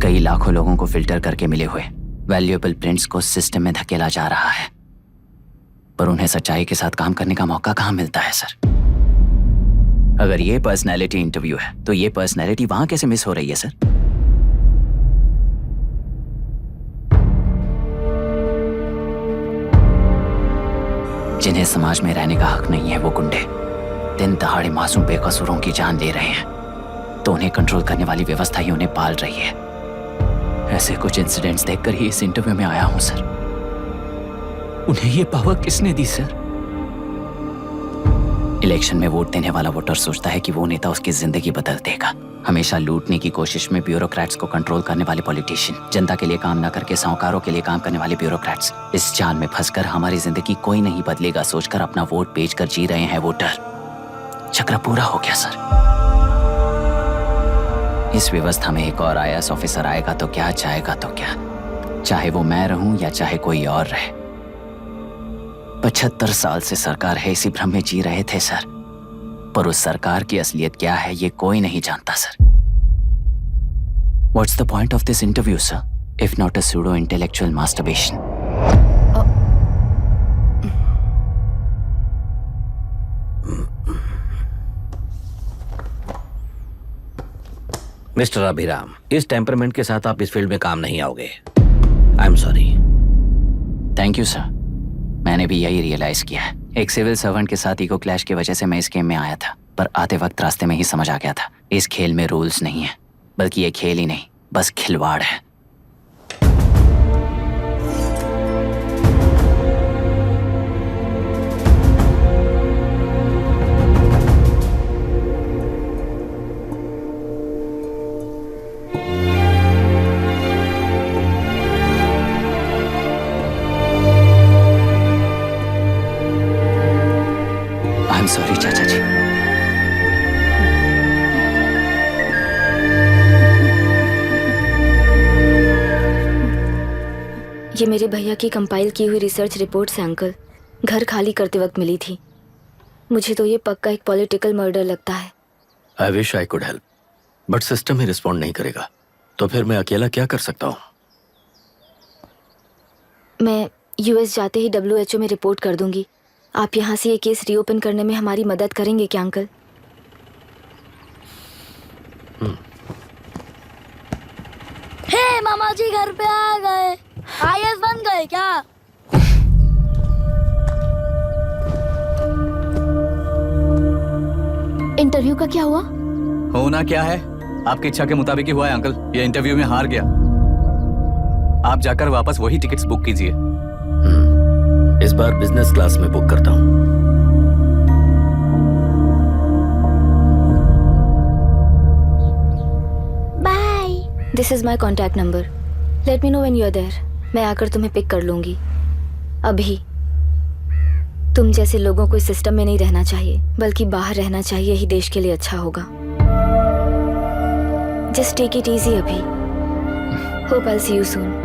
कई लाखों लोगों को फिल्टर करके मिले हुए वैल्यूएबल प्रिंट्स को सिस्टम में धकेला जा रहा है, पर उन्हें सच्चाई के साथ काम करने का मौका कहाँ मिलता है सर? अगर ये पर्सनैलिटी इंटरव्यू है तो ये पर्सनैलिटी वहां कैसे मिस हो रही है सर? जिन्हें समाज में रहने का हक नहीं है वो गुंडे दिन दहाड़े मासूम बेकसूरों की जान ले रहे हैं, तो उन्हें कंट्रोल करने वाली व्यवस्था ही उन्हें पाल रही है। ऐसे कुछ इंसिडेंट्स देखकर ही इस इंटरव्यू में आया हूं सर। उन्हें ये पावर किसने दी सर? इलेक्शन में वोट देने वाला वोटर सोचता है कि वो नेता उसकी जिंदगी बदल देगा। हमेशा लूटने की कोशिश में ब्यूरोक्रेट्स को कंट्रोल करने वाले पॉलिटिशियन, जनता के लिए काम न करके साहूकारों के लिए काम करने वाले ब्यूरोक्रेट्स, इस जाल में फंसकर हमारी जिंदगी कोई नहीं बदलेगा सोचकर अपना वोट बेचकर जी रहे हैं वोटर। चक्र पूरा हो गया सर। इस व्यवस्था में एक और IAS ऑफिसर आएगा तो क्या, जाएगा तो क्या, चाहे वो मैं रहूं या चाहे कोई और रहे। 75 साल से सरकार है इसी भ्रम में जी रहे थे सर, पर उस सरकार की असलियत क्या है ये कोई नहीं जानता sir. What's the point of this interview, sir, if not a pseudo-intellectual masturbation? Mister Abhiram, इस टेम्परमेंट के साथ आप इस फील्ड में काम नहीं आओगे। आई am sorry. Thank you sir, मैंने भी यही रियलाइज किया है। एक सिविल सर्वेंट के साथ ईगो क्लैश की वजह से मैं इस गेम में आया था, पर आते वक्त रास्ते में ही समझ आ गया था इस खेल में रूल्स नहीं है, बल्कि ये खेल ही नहीं बस खिलवाड़ है। आई एम सॉरी चाचा जी। ये मेरे भैया की कंपाइल की हुई रिसर्च रिपोर्ट से अंकल, घर खाली करते वक्त मिली थी। मुझे तो ये पक्का एक पॉलिटिकल मर्डर लगता है। I wish I could help, but system he respond नहीं करेगा, तो फिर मैं अकेला क्या कर सकता हूँ? मैं यूएस जाते ही WHO में रिपोर्ट कर दूंगी। आप यहाँ से ये केस रीओपन करने में हमारी मदद करेंगे क्या अंकल? हे मामा जी घर पे आ गए। IAS बन गए क्या? इंटरव्यू का क्या हुआ? होना क्या है, आपकी इच्छा के मुताबिक ही हुआ है अंकल। ये इंटरव्यू में हार गया। आप जाकर वापस वही टिकट्स बुक कीजिए। इस बार बिजनेस क्लास में बुक करता हूँ। Bye. This is my contact number. Let me know when you are there. मैं आकर तुम्हें पिक कर लूंगी। अभी तुम जैसे लोगों को इस सिस्टम में नहीं रहना चाहिए, बल्कि बाहर रहना चाहिए, ही देश के लिए अच्छा होगा। जस्ट टेक इट इजी अभी। Hope I see you soon.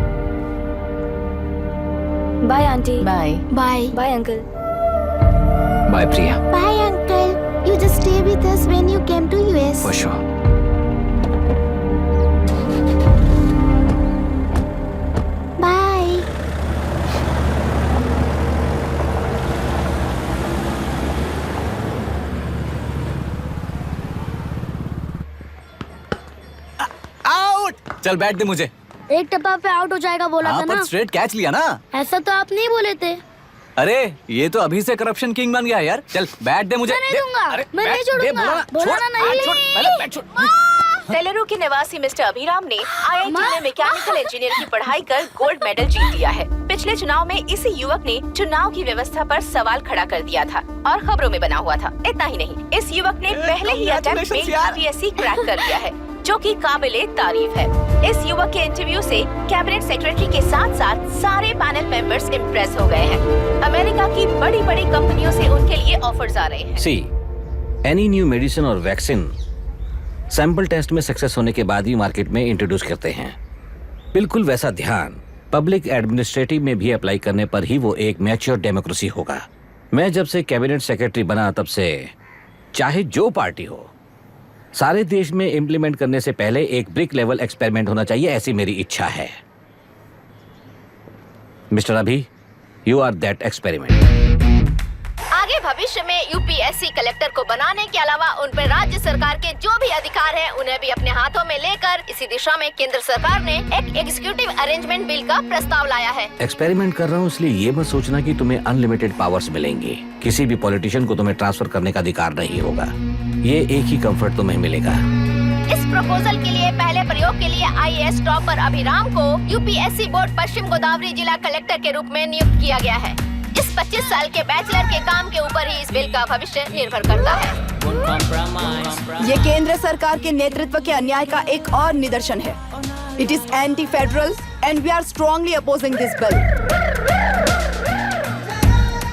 Bye aunty. Bye bye. Bye uncle. Bye Priya. Bye uncle. You just stay with us when you came to US. For sure. Bye. Out. चल बैठ दे मुझे। एक टप्पा पे out हो जाएगा बोला था हाँ, ना। पर स्ट्रेट कैच लिया ना। ऐसा तो आप नहीं बोले थे। अरे ये तो अभी से करप्शन किंग बन गया यार। चल बैठ दे मुझे। मैं नहीं दे। दूंगा। अरे, मैं बैठ, नहीं छोड़ूंगा। दे, बोला ना, बोला छोड़, ना नहीं। छोड़, पहले बैठ, छोड़। सेलेरू के निवासी मिस्टर अभिराम ने IIT में मैकेनिकल इंजीनियर की पढ़ाई कर गोल्ड मेडल जीत लिया है। पिछले चुनाव में इसी युवक ने चुनाव की व्यवस्था पर सवाल खड़ा कर दिया था और खबरों में बना हुआ था। इतना ही नहीं, इस युवक ने पहले ही अटेम्प्ट में UPSC क्रैक कर लिया है, जो कि काबिले तारीफ है। इस युवक के इंटरव्यू से कैबिनेट सेक्रेटरी के साथ साथ सारे पैनल मेंबर्स इम्प्रेस हो गए हैं। अमेरिका की बड़ी बड़ी कंपनियों से उनके लिए ऑफर्स आ रहे हैं। सी, एनी न्यू मेडिसिन और वैक्सीन सैंपल टेस्ट में सक्सेस होने के बाद ही मार्केट में इंट्रोड्यूस करते हैं। बिल्कुल वैसा ध्यान पब्लिक एडमिनिस्ट्रेटिव में भी अप्लाई करने पर ही वो एक मैच्योर डेमोक्रेसी होगा। मैं जब से कैबिनेट सेक्रेटरी बना तब से चाहे जो पार्टी हो, सारे देश में इम्प्लीमेंट करने से पहले एक ब्रिक लेवल एक्सपेरिमेंट होना चाहिए, ऐसी मेरी इच्छा है। मिस्टर अभी, यू आर दैट एक्सपेरिमेंट। आगे भविष्य में UPSC कलेक्टर को बनाने के अलावा उन पर राज्य सरकार के जो भी अधिकार हैं, उन्हें भी अपने हाथों में लेकर इसी दिशा में केंद्र सरकार ने एक एग्जीक्यूटिव अरेंजमेंट बिल का प्रस्ताव लाया है। एक्सपेरिमेंट कर रहा हूँ इसलिए ये मत सोचना कि तुम्हें अनलिमिटेड पावर्स मिलेंगे। किसी भी पॉलिटिशियन को तुम्हें ट्रांसफर करने का अधिकार नहीं होगा। ये एक ही कंफर्ट तुम्हें मिलेगा। इस प्रपोजल के लिए पहले प्रयोग के लिए IAS टॉपर अभिराम को UPSC बोर्ड पश्चिम गोदावरी जिला कलेक्टर के रूप में नियुक्त किया गया है। इस 25 साल के बैचलर के काम के ऊपर ही इस बिल का भविष्य निर्भर करता है। ये केंद्र सरकार के नेतृत्व के अन्याय का एक और निदर्शन है। It is anti federal and we are strongly opposing this bill.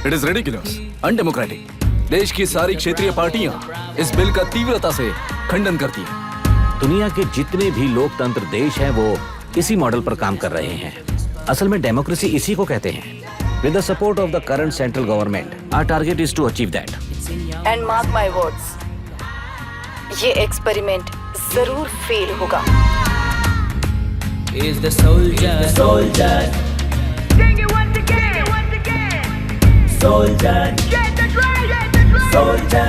It is ridiculous, undemocratic. देश की सारी क्षेत्रीय पार्टियां इस बिल का तीव्रता से खंडन करती हैं। दुनिया के जितने भी लोकतंत्र देश हैं वो इसी मॉडल पर काम कर रहे हैं। असल में डेमोक्रेसी इसी को कहते हैं। With the support of the current central government, our target is to achieve that. And mark my words, ये एक्सपेरिमेंट जरूर फेल होगा। Is the soldier, soldier. Sing it once again, once again. Soldier, get the drum, soldier.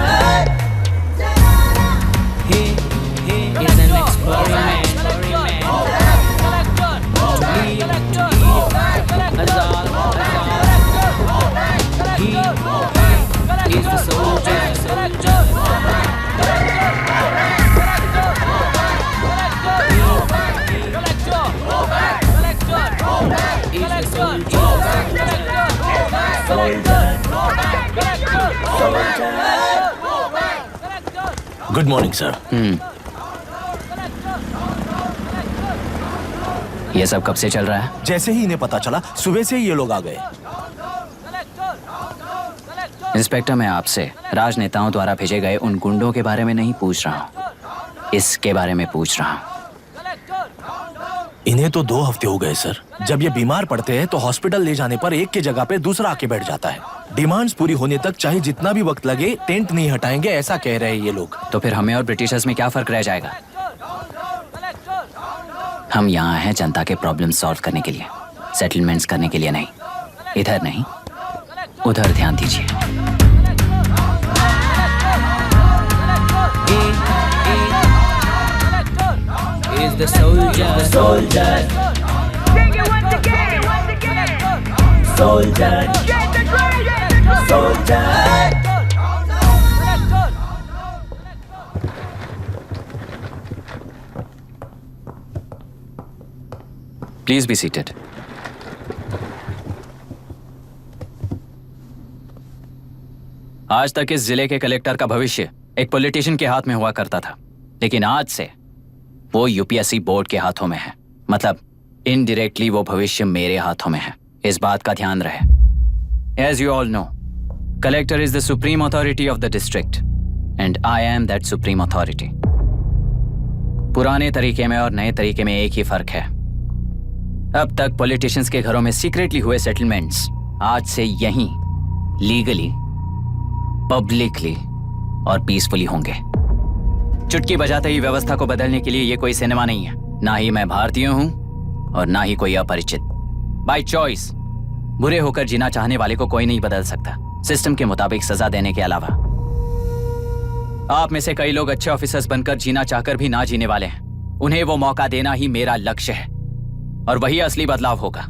He is an experiment. He is the soldier. Good morning sir. ये सब कब से चल रहा है? जैसे ही इन्हें पता चला, सुबह से ही ये लोग आ गए। इंस्पेक्टर, मैं आपसे राजनेताओं द्वारा भेजे गए उन गुंडों के बारे में नहीं पूछ रहा हूँ, इसके बारे में पूछ रहा हूँ। इन्हें तो 2 हफ्ते हो गए सर। जब ये बीमार पड़ते हैं तो हॉस्पिटल ले जाने पर एक के जगह पे दूसरा आके बैठ जाता है। डिमांड्स पूरी होने तक चाहे जितना भी वक्त लगे, टेंट नहीं हटाएंगे, ऐसा कह रहे हैं ये लोग। तो फिर हमें और ब्रिटिशर्स में क्या फर्क रह जाएगा? हम यहाँ हैं जनता के प्रॉब्लम सॉल्व करने के लिए, सेटलमेंट्स करने के लिए नहीं। इधर नहीं, उधर ध्यान दीजिए। Is the soldier, soldier. Sing it once again, once again. Soldier, get the drum, soldier. Please be seated. आज तक इस जिले के कलेक्टर का भविष्य एक पॉलिटिशियन के हाथ में हुआ करता था, लेकिन आज से वो यूपीएससी बोर्ड के हाथों में है। मतलब इनडायरेक्टली वो भविष्य मेरे हाथों में है। इस बात का ध्यान रहे। As you all know, collector is the supreme authority of the district, and I am that supreme authority. पुराने तरीके में और नए तरीके में एक ही फर्क है। अब तक पॉलिटिशियंस के घरों में सीक्रेटली हुए सेटलमेंट्स आज से यहीं लीगली, पब्लिकली और पीसफुली होंगे। चुटकी बजाते ही व्यवस्था को बदलने के लिए ये कोई सिनेमा नहीं है। ना ही मैं भारतीय हूं और ना ही कोई अपरिचित। बाय चॉइस बुरे होकर जीना चाहने वाले को कोई नहीं बदल सकता, सिस्टम के मुताबिक सजा देने के अलावा। आप में से कई लोग अच्छे ऑफिसर्स बनकर जीना चाहकर भी ना जीने वाले हैं। उन्हें वो मौका देना ही मेरा लक्ष्य है और वही असली बदलाव होगा।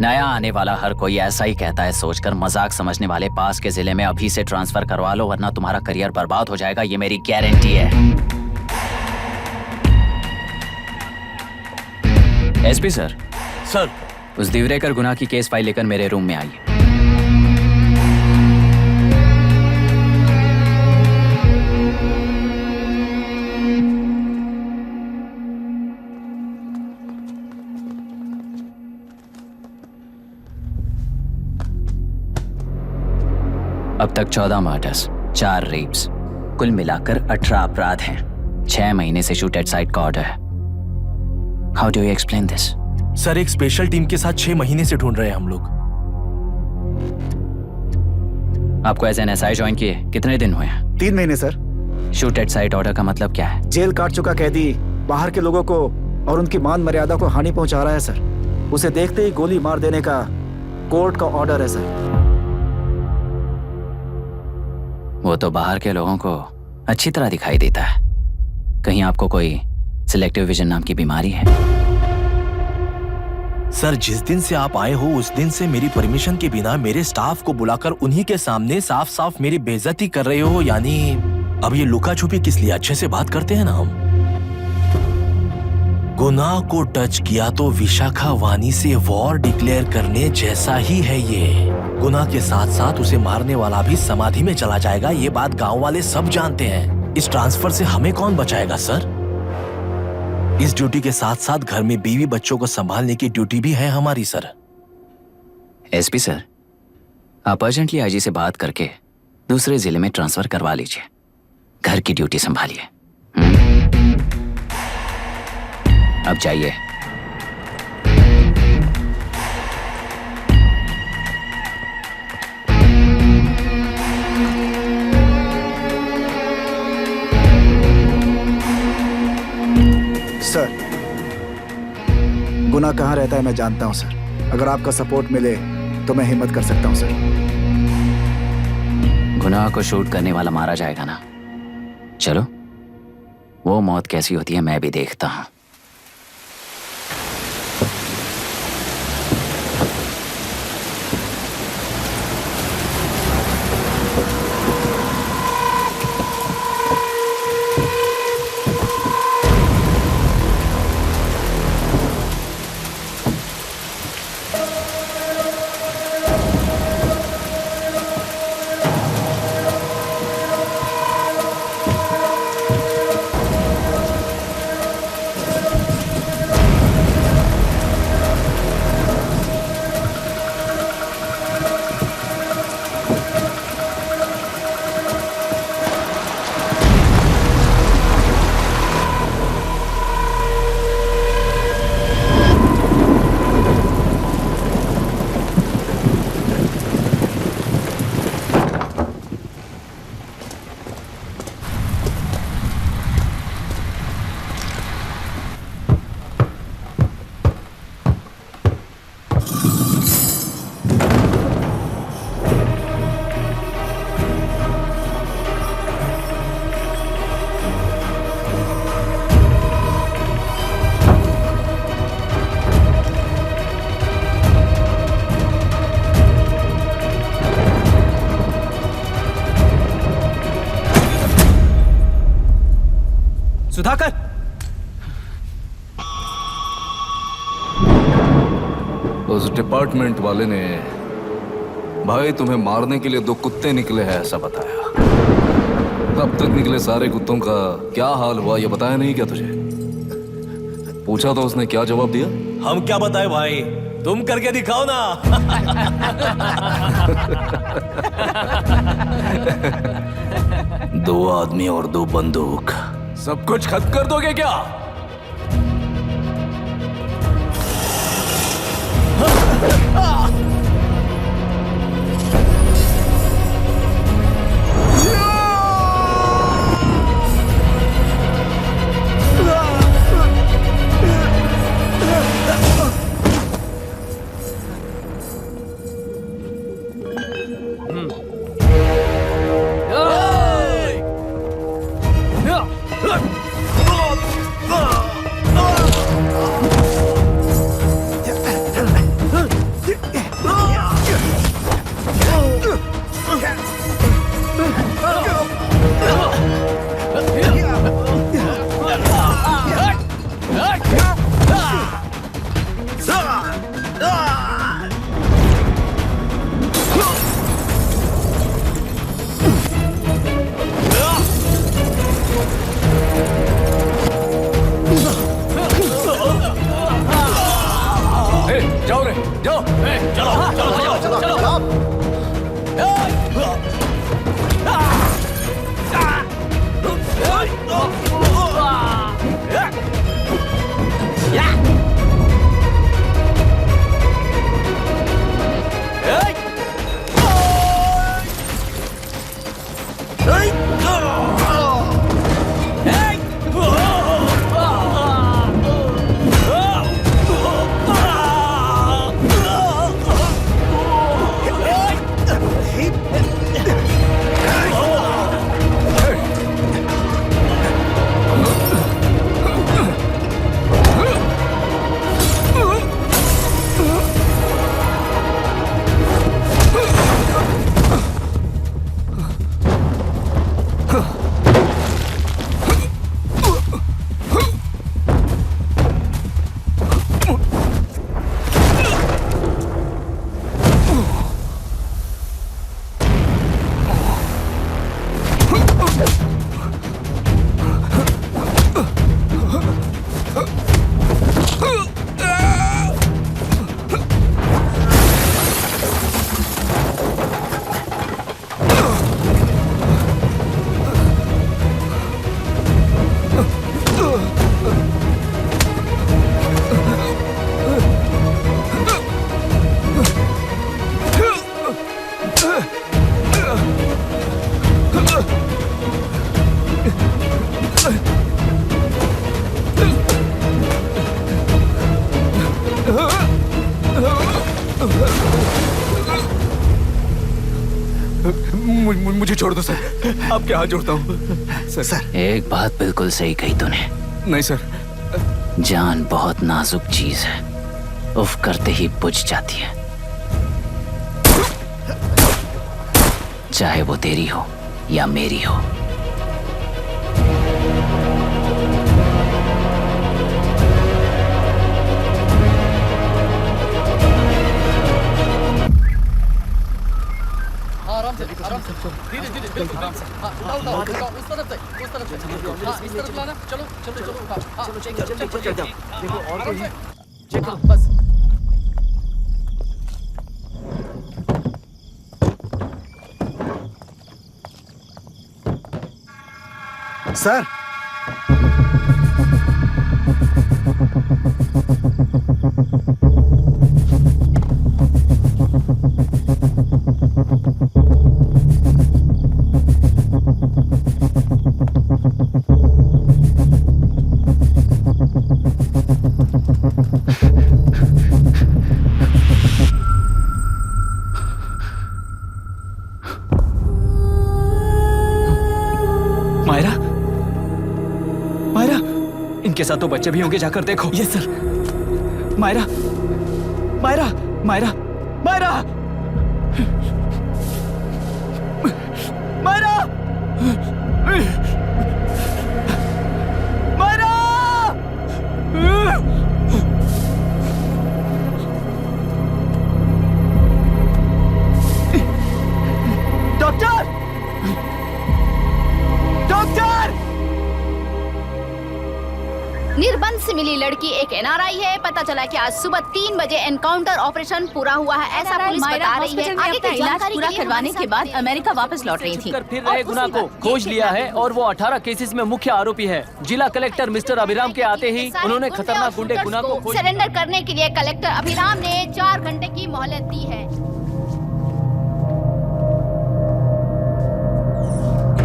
नया आने वाला हर कोई ऐसा ही कहता है सोचकर मजाक समझने वाले पास के जिले में अभी से ट्रांसफर करवा लो, वरना तुम्हारा करियर बर्बाद हो जाएगा। ये मेरी गारंटी है। SP sir. सर। उस दिवरेकर गुनाह की केस फाइल लेकर मेरे रूम में आइए। अब तक 14 मर्डर्स, 4 रेप्स, कुल मिलाकर 18 अपराध हैं। 6 महीने से शूट एट साइट का ऑर्डर है। How do you explain this? Sir, एक स्पेशल टीम के साथ 6 महीने से ढूंढ रहे हैं हम लोग। आपको एज एन एसआई ज्वाइन किए कितने दिन हुए हैं? 3 महीने sir. Shoot at site order का मतलब क्या है? जेल काट चुका कैदी बाहर के लोगों को और उनकी मान मर्यादा को हानि पहुंचा रहा है सर। उसे देखते ही गोली मार देने का कोर्ट का ऑर्डर है सर। वो तो बाहर के लोगों को अच्छी तरह दिखाई देता है। कहीं आपको कोई सिलेक्टिव विजन नाम की बीमारी है? सर, जिस दिन से आप आए हो उस दिन से मेरी परमिशन के बिना मेरे स्टाफ को बुलाकर उन्हीं के सामने साफ साफ मेरी बेइज्जती कर रहे हो। यानी अब ये लुका छुपी किस लिए? अच्छे से बात करते हैं ना हम। गुनाह को टच किया तो विशाखा वानी से वॉर डिक्लेयर करने जैसा ही है ये। गुनाह के साथ साथ उसे मारने वाला भी समाधि में चला जाएगा। ये बात गांव वाले सब जानते हैं। इस ट्रांसफर से हमें कौन बचाएगा सर? इस ड्यूटी के साथ साथ घर में बीवी बच्चों को संभालने की ड्यूटी भी है हमारी सर। एसपी सर, आप अर्जेंटली आईजी से बात करके दूसरे जिले में ट्रांसफर करवा लीजिए। घर की ड्यूटी संभालिए। अब जाइए। सर, गुनाह कहाँ रहता है मैं जानता हूँ सर। अगर आपका सपोर्ट मिले तो मैं हिम्मत कर सकता हूँ सर। गुनाह को शूट करने वाला मारा जाएगा ना। चलो, वो मौत कैसी होती है मैं भी देखता हूँ। सुधाकर, उस डिपार्टमेंट वाले ने भाई तुम्हें मारने के लिए 2 कुत्ते निकले हैं ऐसा बताया। अब तक निकले सारे कुत्तों का क्या हाल हुआ ये बताया नहीं क्या तुझे? पूछा तो उसने क्या जवाब दिया? हम क्या बताए भाई, तुम करके दिखाओ ना। 2 आदमी और 2 बंदूक, सब कुछ खत्म कर दोगे क्या? जाओ रे, जाओ, चलो, चलो, चलो, चलो। मुझे छोड़ दो सर, आपके हाथ जोड़ता हूँ सर। एक बात बिल्कुल सही कही तूने। नहीं सर। जान बहुत नाजुक चीज है, उफ करते ही बुझ जाती है, चाहे वो तेरी हो या मेरी हो। आराम से धीरे धीरे आराम से। उठाओ उस तरफ से इस तरफ लाना। चलो देखो और कोई चेक करो बस। सर मायरा, मायरा, इनके साथ तो बच्चे भी होंगे, जाकर देखो। Yes sir. Myra, Myra, Myra, Myra, Myra, Myra, doctor, doctor! निर्बंध से मिली लड़की एक एनआरआई है। पता चला कि आज सुबह 3 बजे एनकाउंटर ऑपरेशन पूरा हुआ है, ऐसा पुलिस बता रही है। आगे की इलाज जानकारी पूरा के लिए करवाने हमारे के बाद साथ अमेरिका वापस लौट रही थी। फिर रहे गुना को खोज लिया है और वो 18 केसेस में मुख्य आरोपी है। जिला कलेक्टर मिस्टर अभिराम के आते ही उन्होंने खतरनाक गुंडे गुना को खोज सरेंडर करने के लिए कलेक्टर अभिराम ने 4 घंटे की मोहलत दी है।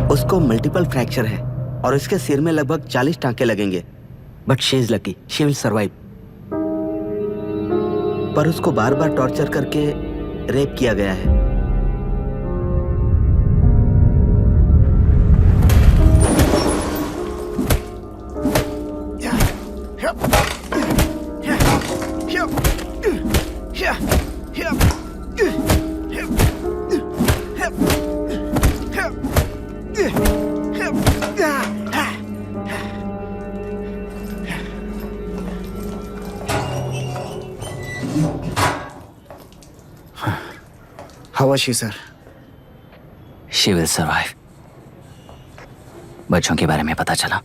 उसको मल्टीपल फ्रैक्चर है और इसके सिर में लगभग 40 टांके लगेंगे, but she is lucky, she will survive. पर उसको बार बार टॉर्चर करके रेप किया गया है। How was she, sir? She will survive. बच्चों के बारे में पता चला?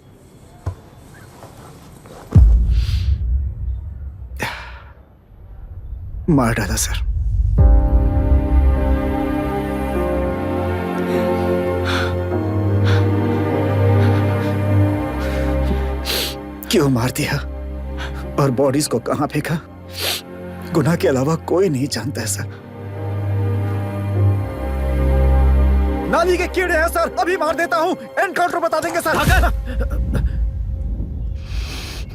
मार डाला सर। क्यों मार दिया और बॉडीज को कहां फेंका, गुनाह के अलावा कोई नहीं जानता है सर। नाली के कीड़े हैं सर, अभी मार देता हूं, एनकाउंटर बता देंगे सर।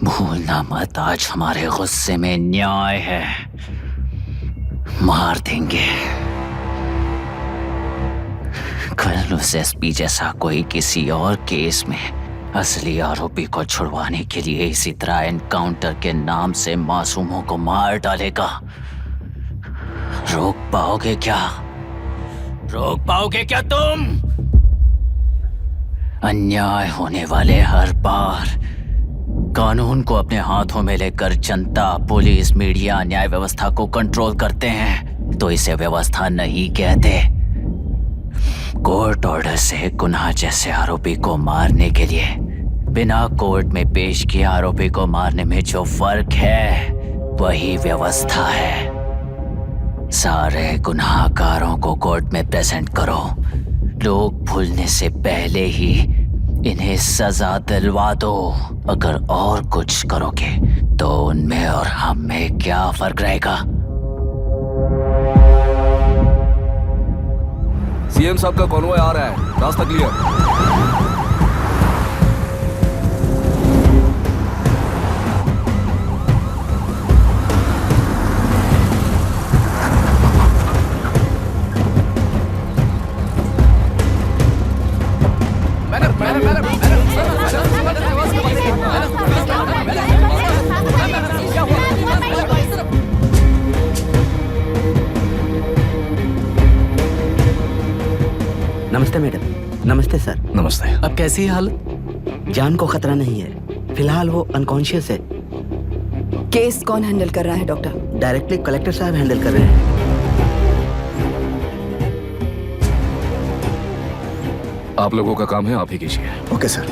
भूलना मत, आज हमारे गुस्से में न्याय है, मार देंगे। कल उस एसपी जैसा कोई किसी और केस में असली आरोपी को छुड़वाने के लिए इसी तरह एनकाउंटर के नाम से मासूमों को मार डालेगा। रोक पाओगे क्या? रोक पाओगे क्या तुम? अन्याय होने वाले हर बार कानून को अपने हाथों में लेकर जनता, पुलिस, मीडिया, न्याय व्यवस्था को कंट्रोल करते हैं तो इसे व्यवस्था नहीं कहते। कोर्ट ऑर्डर से गुनाह जैसे आरोपी को मारने के लिए बिना कोर्ट में पेश किए आरोपी को मारने में जो फर्क है वही व्यवस्था है। सारे गुनाहगारों को कोर्ट में प्रेजेंट करो, लोग भूलने से पहले ही इन्हें सजा दिलवा दो। अगर और कुछ करोगे तो उनमें और हम में क्या फर्क रहेगा? सीएम साहब का कॉन्वॉय आ रहा है, रास्ता क्लियर। नमस्ते सर। नमस्ते। अब कैसी है हालत? जान को खतरा नहीं है, फिलहाल वो अनकॉन्शियस है। केस कौन हैंडल कर रहा है डॉक्टर? डायरेक्टली कलेक्टर साहब हैंडल कर रहे हैं। आप लोगों का काम है, आप ही कीजिए। Okay sir.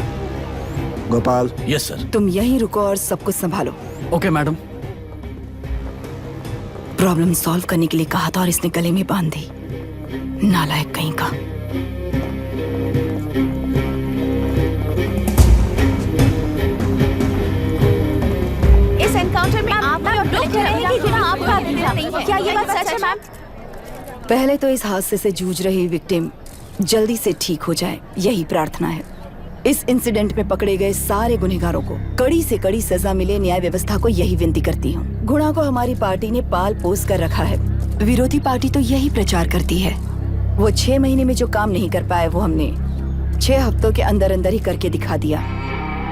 Gopal. Yes sir. तुम यहीं रुको और सब कुछ संभालो। Okay madam. प्रॉब्लम सॉल्व करने के लिए कहा था और इसने गले में बांध दी। नालायक कहीं का। इस एनकाउंटर में आप और कलेक्टर रहेंगे कि आपका अभियान नहीं है? क्या ये बात सच है मैम? पहले तो इस हादसे से जूझ रही विक्टिम जल्दी से ठीक हो जाए, यही प्रार्थना है। इस इंसिडेंट में पकड़े गए सारे गुनहगारों को कड़ी से कड़ी सजा मिले, न्याय व्यवस्था को यही विनती करती हूँ। गुणा को हमारी पार्टी ने पाल पोस कर रखा है। विरोधी पार्टी तो यही प्रचार करती है। वो 6 महीने में जो काम नहीं कर पाए वो हमने 6 हफ्तों के अंदर अंदर ही करके दिखा दिया।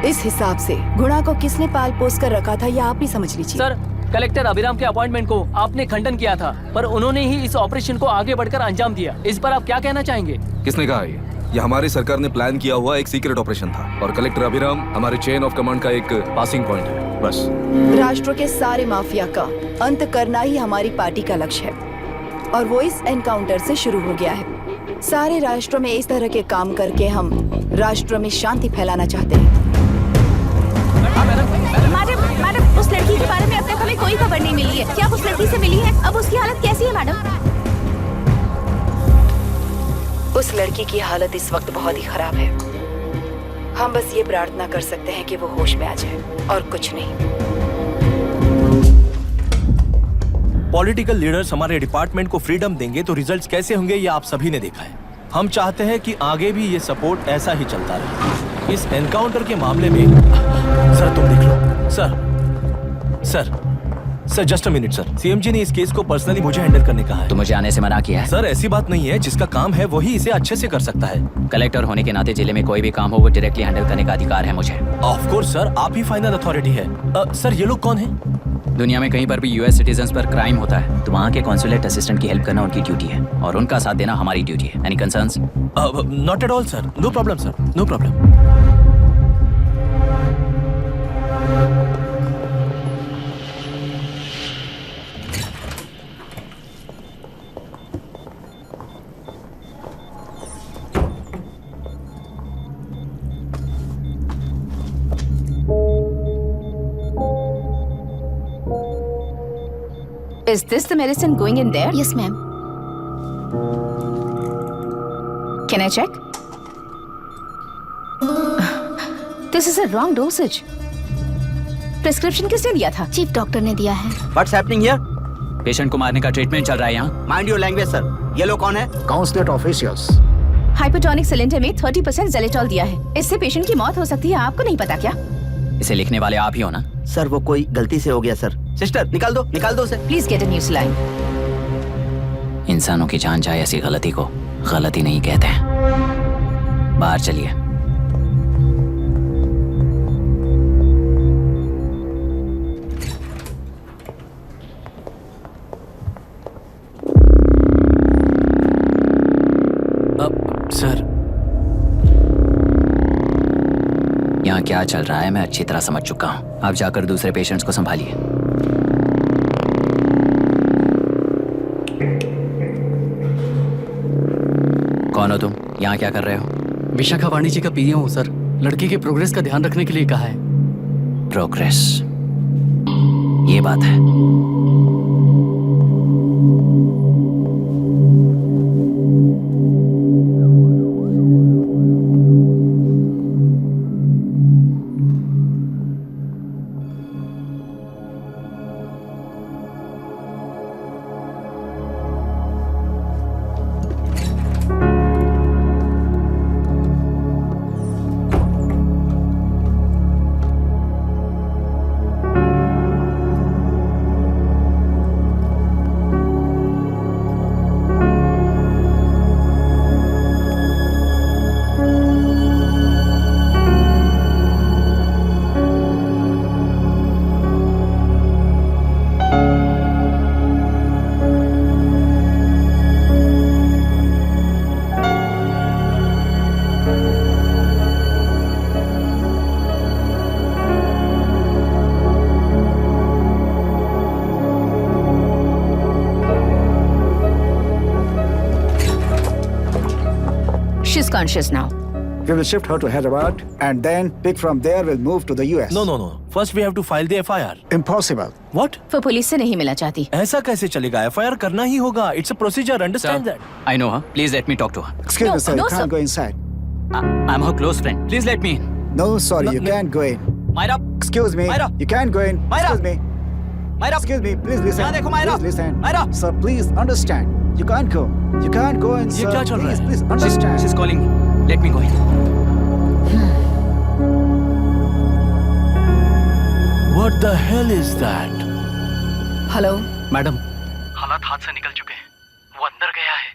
इस हिसाब से गुणा को किसने पाल पोस कर रखा था यह आप ही समझ लीजिए। सर, कलेक्टर अभिराम के अपॉइंटमेंट को आपने खंडन किया था, पर उन्होंने ही इस ऑपरेशन को आगे बढ़कर अंजाम दिया। इस पर आप क्या कहना चाहेंगे? किसने कहा ये हमारी सरकार ने प्लान किया हुआ एक सीक्रेट ऑपरेशन था और कलेक्टर अभिराम हमारे चेन ऑफ कमांड का एक पासिंग पॉइंट है, बस। राष्ट्र के सारे माफिया का अंत करना ही हमारी पार्टी का लक्ष्य है और वो इस एनकाउंटर से शुरू हो गया है। सारे राष्ट्रों में इस तरह के काम करके हम राष्ट्र में शांति फैलाना चाहते हैं। मैडम, उस लड़की के बारे में अब तक हमें कोई खबर नहीं मिली है। क्या उस लड़की से मिली है? अब उसकी हालत कैसी है मैडम? उस लड़की की हालत इस वक्त बहुत ही खराब है। हम बस ये प्रार्थना कर सकते हैं कि वो होश में आ जाए और कुछ नहीं। पॉलिटिकल लीडर्स हमारे डिपार्टमेंट को फ्रीडम देंगे तो रिजल्ट्स कैसे होंगे ये आप सभी ने देखा है। हम चाहते हैं कि आगे भी ये सपोर्ट ऐसा ही चलता रहे। इस एनकाउंटर के मामले में सर तुम देख लो। Sir just a minute sir. CM ji ने इस केस को पर्सनली मुझे हैंडल करने कहा है। तो मुझे आने से मना किया है। सर ऐसी बात नहीं है, जिसका काम है वही इसे अच्छे से कर सकता है। कलेक्टर होने के नाते जिले में कोई भी काम हो वो डायरेक्टली हैंडल करने का अधिकार है मुझे। ऑफ कोर्स सर, आप ही फाइनल अथॉरिटी है। सर ये लोग कौन हैं? दुनिया में कहीं पर भी यूएस सिटीजन्स पर क्राइम होता है तो वहाँ के कॉन्सुलेट असिस्टेंट की हेल्प करना उनकी ड्यूटी है और उनका साथ देना हमारी ड्यूटी है। Any concerns? Not at all sir, no problem sir, no problem. Is this the medicine going in there? Yes ma'am. Can I check? This is a wrong dosage. Prescription किसने दिया था? चीफ डॉक्टर ने दिया है। What's happening here? Patient को मारने का treatment चल रहा है यहाँ। Mind your language sir. ये लोग कौन है? Consulate officials. हाइपोटोनिक सिलेंडर में 30% जेलेटॉल दिया है। इससे पेशेंट की मौत हो सकती है, आपको नहीं पता क्या? इसे लिखने वाले आप ही हो ना? सर वो कोई गलती से हो गया सर। सिस्टर निकाल दो उसे। Please get a new saline. इंसानों की जान जाए ऐसी गलती को गलती नहीं कहते हैं। बाहर चलिए। सर यहाँ क्या चल रहा है मैं अच्छी तरह समझ चुका हूँ। आप जाकर दूसरे पेशेंट्स को संभालिए। कौन हो तुम? यहाँ क्या कर रहे हो? विशाखावाणी जी का पीए हूँ सर। लड़की के प्रोग्रेस का ध्यान रखने के लिए कहा है। प्रोग्रेस, ये बात है। Conscious now. We will shift her to Hyderabad and then pick from there. We'll move to the US. No. First we have to file the FIR. Impossible. What? वो पुलिस से नहीं मिलना चाहती। ऐसा कैसे चलेगा? FIR करना ही होगा. It's a procedure. Understand that? I know her. Please let me talk to her. Excuse No, me, sir. no, You can't sir. go inside. I'm her close friend. Please let me in. No, sorry, you can't go in. Myra, Excuse me. Myra. You can't go in. Myra. Excuse me. Myra. Excuse me. Please listen. यहाँ देखो, Myra. Please listen. Myra. Sir, please understand. You can't go. You can't go in, ये sir. क्या चल रहा है? Please understand. She's calling me. Let me go in. What the hell is that? Hello madam, हालात हाथ से निकल चुके हैं। वो अंदर गया है।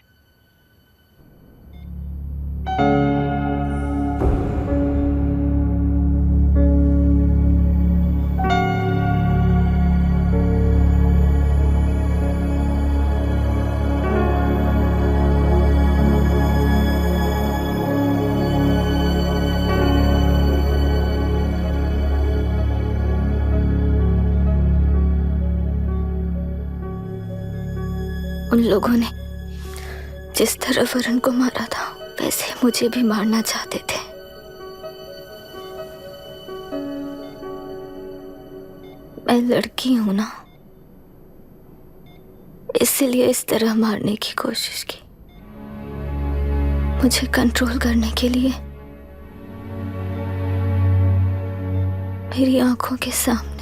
उन लोगों ने जिस तरह वरुण को मारा था वैसे मुझे भी मारना चाहते थे। मैं लड़की हूं ना, इसलिए इस तरह मारने की कोशिश की। मुझे कंट्रोल करने के लिए मेरी आंखों के सामने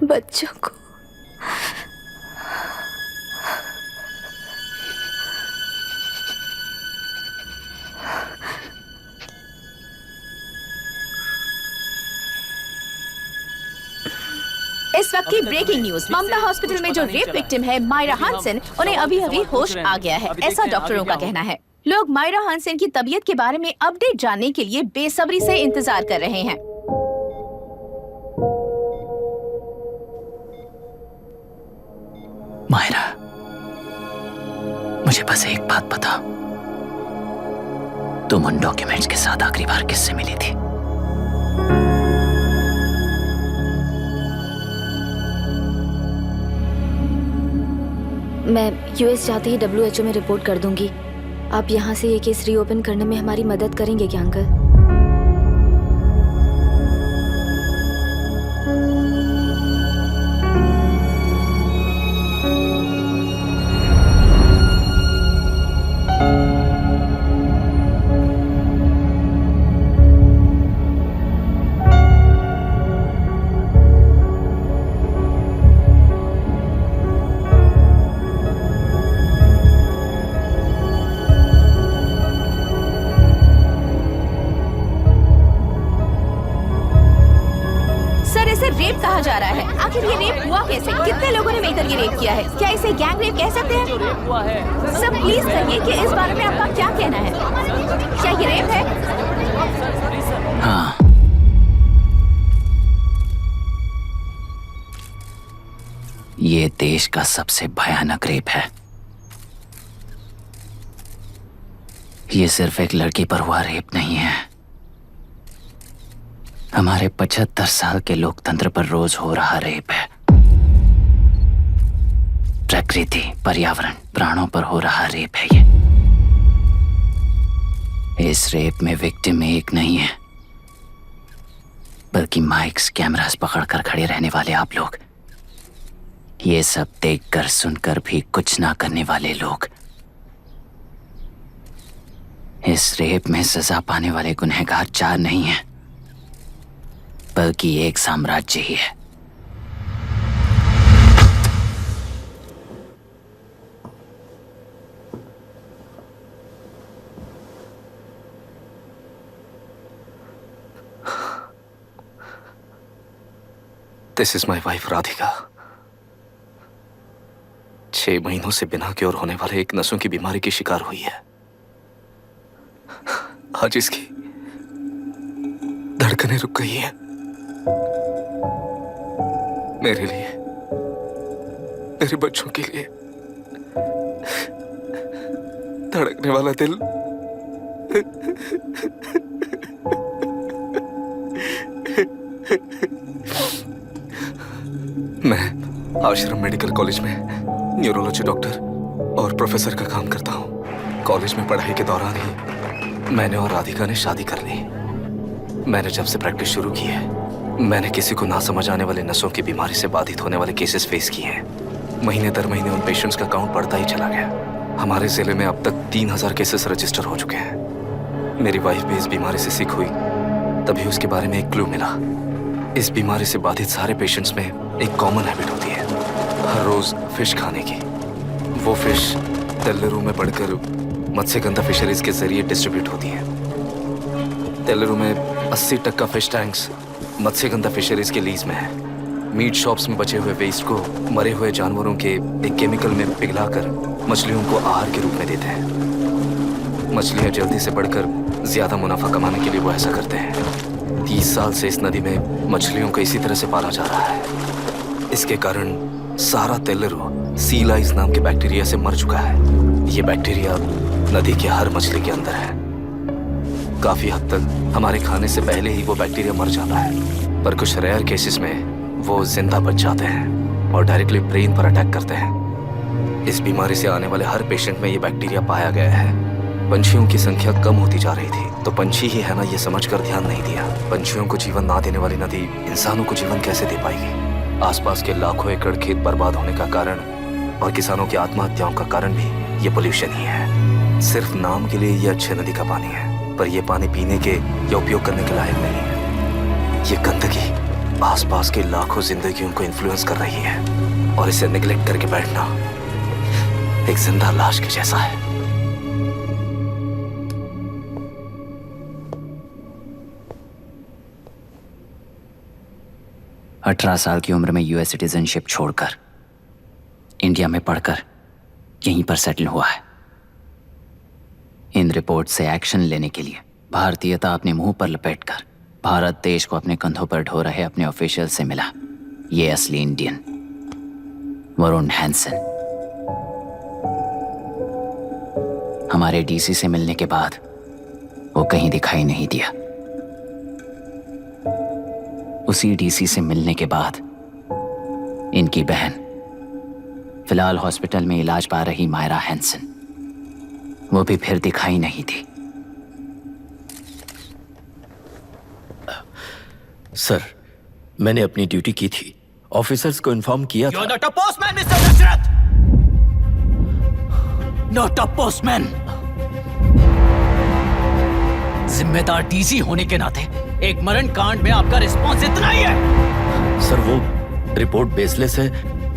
बच्चों को इस वक्त की ब्रेकिंग न्यूज। ममता हॉस्पिटल में जो रेप विक्टिम है मायरा हानसन, उन्हें अभी अभी होश आ गया है, ऐसा डॉक्टरों का कहना है। लोग मायरा हानसन की तबीयत के बारे में अपडेट जानने के लिए बेसब्री से इंतजार कर रहे हैं। मायरा, मुझे बस एक बात बता, तुम उन डॉक्यूमेंट्स के साथ आखिरी बार किससे मिली थी? मैं यूएस जाते ही WHO में रिपोर्ट कर दूंगी। आप यहाँ से ये केस रीओपन करने में हमारी मदद करेंगे क्या अंकल? सर, इसे रेप कहा जा रहा है। आखिर ये रेप हुआ कैसे? कितने लोगों ने मिलकर ये रेप किया है? क्या इसे गैंग रेप कह सकते हैं? जो रेप हुआ है, सर प्लीज कहिए कि इस बारे में आपका क्या कहना है? क्या ये रेप है? हाँ, ये देश का सबसे भयानक रेप है। ये सिर्फ एक लड़की पर हुआ रेप नहीं है, हमारे 75 साल के लोकतंत्र पर रोज हो रहा रेप है। प्रकृति, पर्यावरण, प्राणों पर हो रहा रेप है ये। इस रेप में विक्टिम एक नहीं है, बल्कि माइक्स, कैमरास पकड़कर खड़े रहने वाले आप लोग, ये सब देखकर सुनकर भी कुछ ना करने वाले लोग। इस रेप में सजा पाने वाले गुनहगार 4 नहीं हैं, बल्कि एक साम्राज्य ही है। This is my wife Radhika. 6 महीनों से बिना क्योर होने वाले एक नसों की बीमारी की शिकार हुई है। आज इसकी धड़कनें रुक गई हैं। मेरे लिए, मेरे बच्चों के लिए धड़कने वाला दिल मैं आश्रम मेडिकल कॉलेज में न्यूरोलॉजी डॉक्टर और प्रोफेसर का काम करता हूँ। कॉलेज में पढ़ाई के दौरान ही मैंने और राधिका ने शादी कर ली। मैंने जब से प्रैक्टिस शुरू की है, मैंने किसी को ना समझ आने वाले नसों की बीमारी से बाधित होने वाले केसेस फेस किए हैं। महीने दर महीने उन पेशेंट्स का काउंट बढ़ता ही चला गया। हमारे जिले में अब तक 3000 केसेस रजिस्टर हो चुके हैं। मेरी वाइफ भी इस बीमारी से सिक हुई, तभी उसके बारे में एक क्लू मिला। इस बीमारी से बाधित सारे पेशेंट्स में एक कॉमन हैबिट होती है, हर रोज फिश खाने की। वो फिश तेल्लेरू में पड़कर मत्स्यगंधा फिशरीज के जरिए डिस्ट्रीब्यूट होती है। तेल्लेरू में 80% फिश टैंक्स मत्स्यगंधा फिशरीज के लीज में है। मीट शॉप्स में बचे हुए वेस्ट को मरे हुए जानवरों के एक केमिकल में पिघलाकर मछलियों को आहार के रूप में देते हैं। मछलियां जल्दी से बढ़कर ज्यादा मुनाफा कमाने के लिए वो ऐसा करते हैं। 30 साल से इस नदी में मछलियों को इसी तरह से पाला जा रहा है। इसके कारण सारा तेल्लेरू सी लाइस नाम के बैक्टीरिया से मर चुका है। ये बैक्टीरिया नदी के हर मछली के अंदर है। काफी हद तक हमारे खाने से पहले ही वो बैक्टीरिया मर जाता है, पर कुछ रेयर केसेस में वो जिंदा बच जाते हैं और डायरेक्टली ब्रेन पर अटैक करते हैं। इस बीमारी से आने वाले हर पेशेंट में ये बैक्टीरिया पाया गया है। पंछियों की संख्या कम होती जा रही थी, तो पंछी ही है ना ये समझकर ध्यान नहीं दिया। पंछियों को जीवन ना देने वाली नदी इंसानों को जीवन कैसे दे पाएगी? आसपास के लाखों एकड़ खेत बर्बाद होने का कारण और किसानों की आत्महत्याओं का कारण भी ये पोल्यूशन ही है। सिर्फ नाम के लिए ये अच्छे नदी का पानी है, पर ये पानी पीने के या उपयोग करने के लायक नहीं है। ये गंदगी आसपास के लाखों जिंदगियों को इन्फ्लुएंस कर रही है और इसे निगलेक्ट करके बैठना एक जिंदा लाश के जैसा है। अठारह साल की उम्र में यूएस सिटीजनशिप छोड़कर इंडिया में पढ़कर यहीं पर सेटल हुआ है। इन रिपोर्ट से एक्शन लेने के लिए भारतीयता अपने मुंह पर लपेटकर भारत देश को अपने कंधों पर ढो रहे अपने ऑफिशियल से मिला ये असली इंडियन वरुण हैंसन। हमारे डीसी से मिलने के बाद वो कहीं दिखाई नहीं दिया। उसी डीसी से मिलने के बाद इनकी बहन, फिलहाल हॉस्पिटल में इलाज पा रही मायरा हैंसन, वो भी फिर दिखाई नहीं थी। सर, मैंने अपनी ड्यूटी की थी, ऑफिसर्स को इन्फॉर्म किया था। You're not a postman, Mr. Dashrath! Not a postman! जिम्मेदार डीसी होने के नाते एक मरण कांड में आपका रिस्पॉन्स इतना ही है। सर, वो रिपोर्ट बेसलेस है,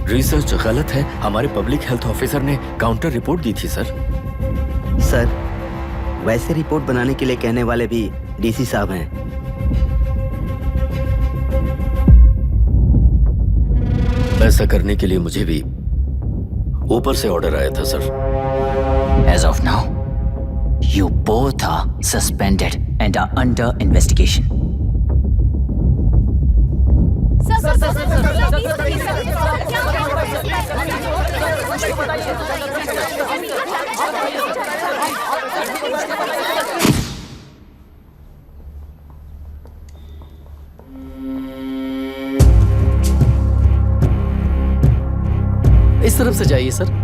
रिसर्च गलत है। हमारे पब्लिक हेल्थ ऑफिसर ने काउंटर रिपोर्ट दी थी सर। सर, वैसे रिपोर्ट बनाने के लिए कहने वाले भी डीसी साहब हैं। ऐसा करने के लिए मुझे भी ऊपर से ऑर्डर आया था sir. As of now, you both are suspended and are under investigation. इस तरफ से जाइए सर।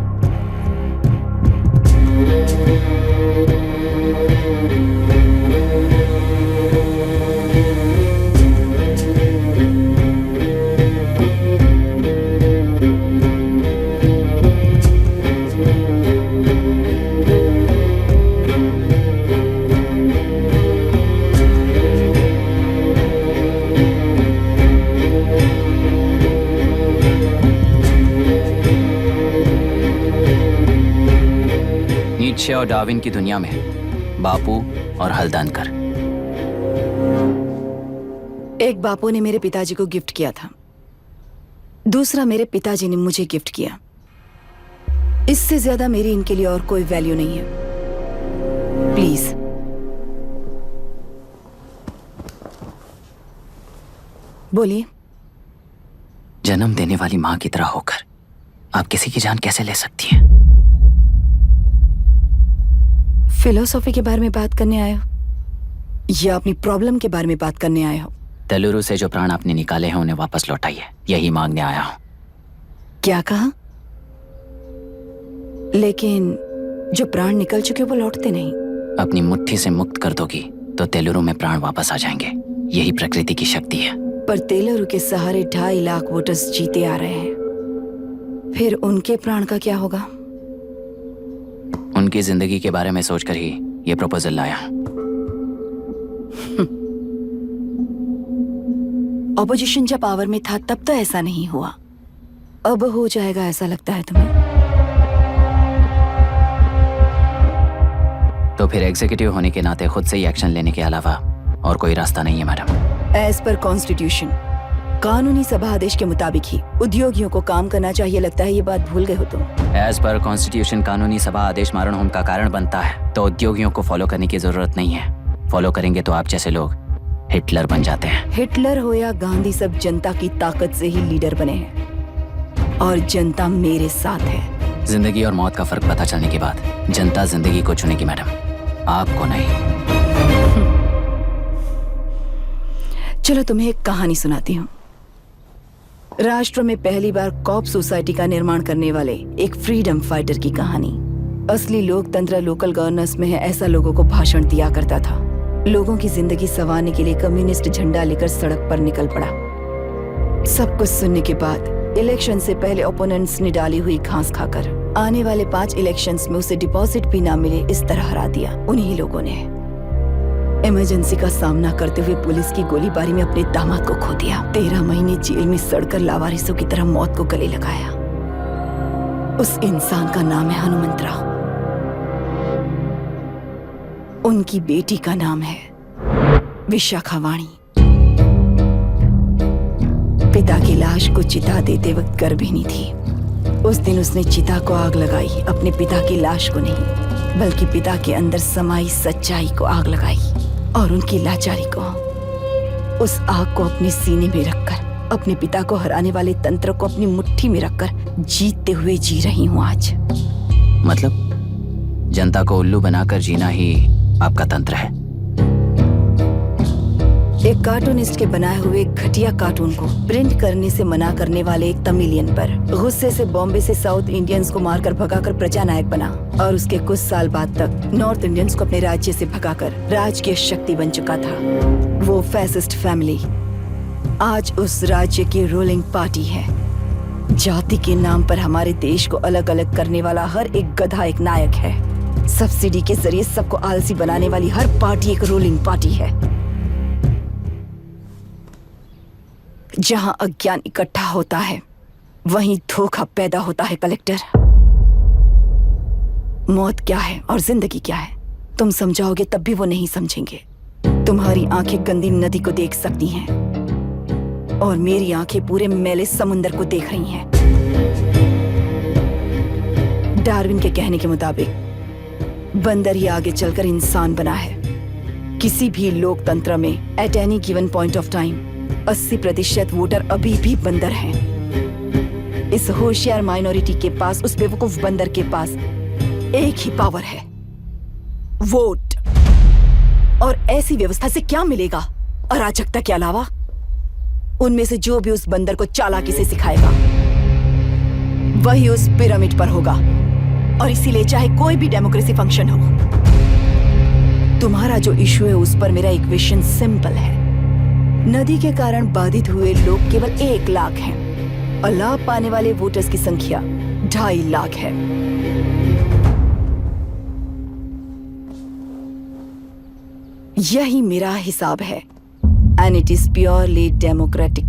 नीत्शे और डार्विन की दुनिया में बापू और हल्दानकर। एक बापू ने मेरे पिताजी को गिफ्ट किया था, दूसरा मेरे पिताजी ने मुझे गिफ्ट किया। इससे ज्यादा मेरी इनके लिए और कोई वैल्यू नहीं है। प्लीज बोलिए। जन्म देने वाली मां की तरह होकर आप किसी की जान कैसे ले सकती हैं? फिलोसॉफी के बारे में बात करने आए हो या अपनी प्रॉब्लम के बारे में बात करने आए हो? तेलुरु से जो प्राण आपने निकाले हैं उन्हें वापस लौटाइए, यही मांगने आया हूं। क्या कहा? लेकिन जो प्राण निकल चुके वो लौटते नहीं। अपनी मुट्ठी से मुक्त कर दोगी तो तेलुरु में प्राण वापस आ जाएंगे। यही प्रकृति की शक्ति है। पर तेलुरु के सहारे 2.5 लाख वोटर्स जीते आ रहे हैं, फिर उनके प्राण का क्या होगा? उनकी जिंदगी के बारे में सोचकर ही ये प्रपोजल लाया। ऑपोजिशन जब पावर में था तब तो ऐसा नहीं हुआ, अब हो जाएगा ऐसा लगता है तुम्हें? तो फिर एग्जीक्यूटिव होने के नाते खुद से ही एक्शन लेने के अलावा और कोई रास्ता नहीं है मैडम। एज पर कॉन्स्टिट्यूशन, कानूनी सभा आदेश के मुताबिक ही उद्योगियों को काम करना चाहिए। लगता है ये बात भूल गए हो तुम। एज पर कॉन्स्टिट्यूशन कानूनी सभा आदेश मारण होम का कारण बनता है, तो उद्योगियों को फॉलो करने की जरूरत नहीं है। फॉलो करेंगे तो आप जैसे लोग हिटलर बन जाते हैं। हिटलर हो या गांधी, सब जनता की ताकत से ही लीडर बने हैं और जनता मेरे साथ है। जिंदगी और मौत का फर्क पता चलने के बाद जनता जिंदगी को चुनेगी मैडम, आपको नहीं। चलो तुम्हें एक कहानी सुनाती हूँ। राष्ट्र में पहली बार कॉप सोसाइटी का निर्माण करने वाले एक फ्रीडम फाइटर की कहानी। असली लोकतंत्र लोकल गवर्नेंस में है, ऐसा लोगों को भाषण दिया करता था। लोगों की जिंदगी संवारने के लिए कम्युनिस्ट झंडा लेकर सड़क पर निकल पड़ा। सब कुछ सुनने के बाद इलेक्शन से पहले ओपोनेंट्स ने डाली हुई घास खाकर आने वाले 5 इलेक्शंस में उसे डिपॉजिट भी ना मिले, इस तरह हरा दिया उन्हीं लोगों ने। इमरजेंसी का सामना करते हुए पुलिस की गोलीबारी में अपने दामाद को खो दिया। 13 महीने जेल में सड़कर लावारिसों की तरह मौत को गले लगाया। उस इंसान का नाम है हनुमंतराव। उनकी बेटी का नाम है विशाखावाणी। पिता की लाश को चिता देते वक्त गर्भिणी थी। उस दिन उसने चिता को आग लगाई, अपने पिता की लाश को नहीं बल्कि पिता के अंदर समाई सच्चाई को आग लगाई और उनकी लाचारी को। उस आग को अपने सीने में रखकर अपने पिता को हराने वाले तंत्र को अपनी मुट्ठी में रखकर जीतते हुए जी रही हूँ आज। मतलब जनता को उल्लू बनाकर जीना ही आपका तंत्र है? एक कार्टूनिस्ट के बनाए हुए घटिया कार्टून को प्रिंट करने से मना करने वाले एक तमिलियन पर गुस्से से बॉम्बे से साउथ इंडियंस को मारकर भगाकर प्रजानायक बना और उसके कुछ साल बाद तक नॉर्थ इंडियंस को अपने राज्य से भगाकर राजकीय शक्ति बन चुका था। वो फैसिस्ट फैमिली आज उस राज्य की रूलिंग पार्टी है। जाति के नाम पर हमारे देश को अलग अलग करने वाला हर एक गधा एक नायक है। सब्सिडी के जरिए सबको आलसी बनाने वाली हर पार्टी एक रूलिंग पार्टी है। जहां अज्ञान इकट्ठा होता है वहीं धोखा पैदा होता है। कलेक्टर, मौत क्या है और जिंदगी क्या है तुम समझाओगे तब भी वो नहीं समझेंगे। तुम्हारी आंखें गंदी नदी को देख सकती हैं और मेरी आंखें पूरे मैले समुंदर को देख रही हैं। डार्विन के कहने के मुताबिक बंदर ही आगे चलकर इंसान बना है। किसी भी लोकतंत्र में at any given point of time 80% voter अभी भी बंदर हैं। इस होशियार माइनॉरिटी के पास, उस बेवकूफ बंदर के पास एक ही पावर है, वोट। और ऐसी व्यवस्था से क्या मिलेगा अराजकता के अलावा? उनमें से जो भी उस बंदर को चालाकी से सिखाएगा वही उस पिरामिड पर होगा। और इसीलिए चाहे कोई भी डेमोक्रेसी फंक्शन हो, तुम्हारा जो इशू है उस पर मेरा इक्वेशन सिंपल है। नदी के कारण बाधित हुए लोग केवल 1 लाख हैं और लाभ पाने वाले वोटर्स की संख्या 2.5 लाख है। यही मेरा हिसाब है and it is purely democratic.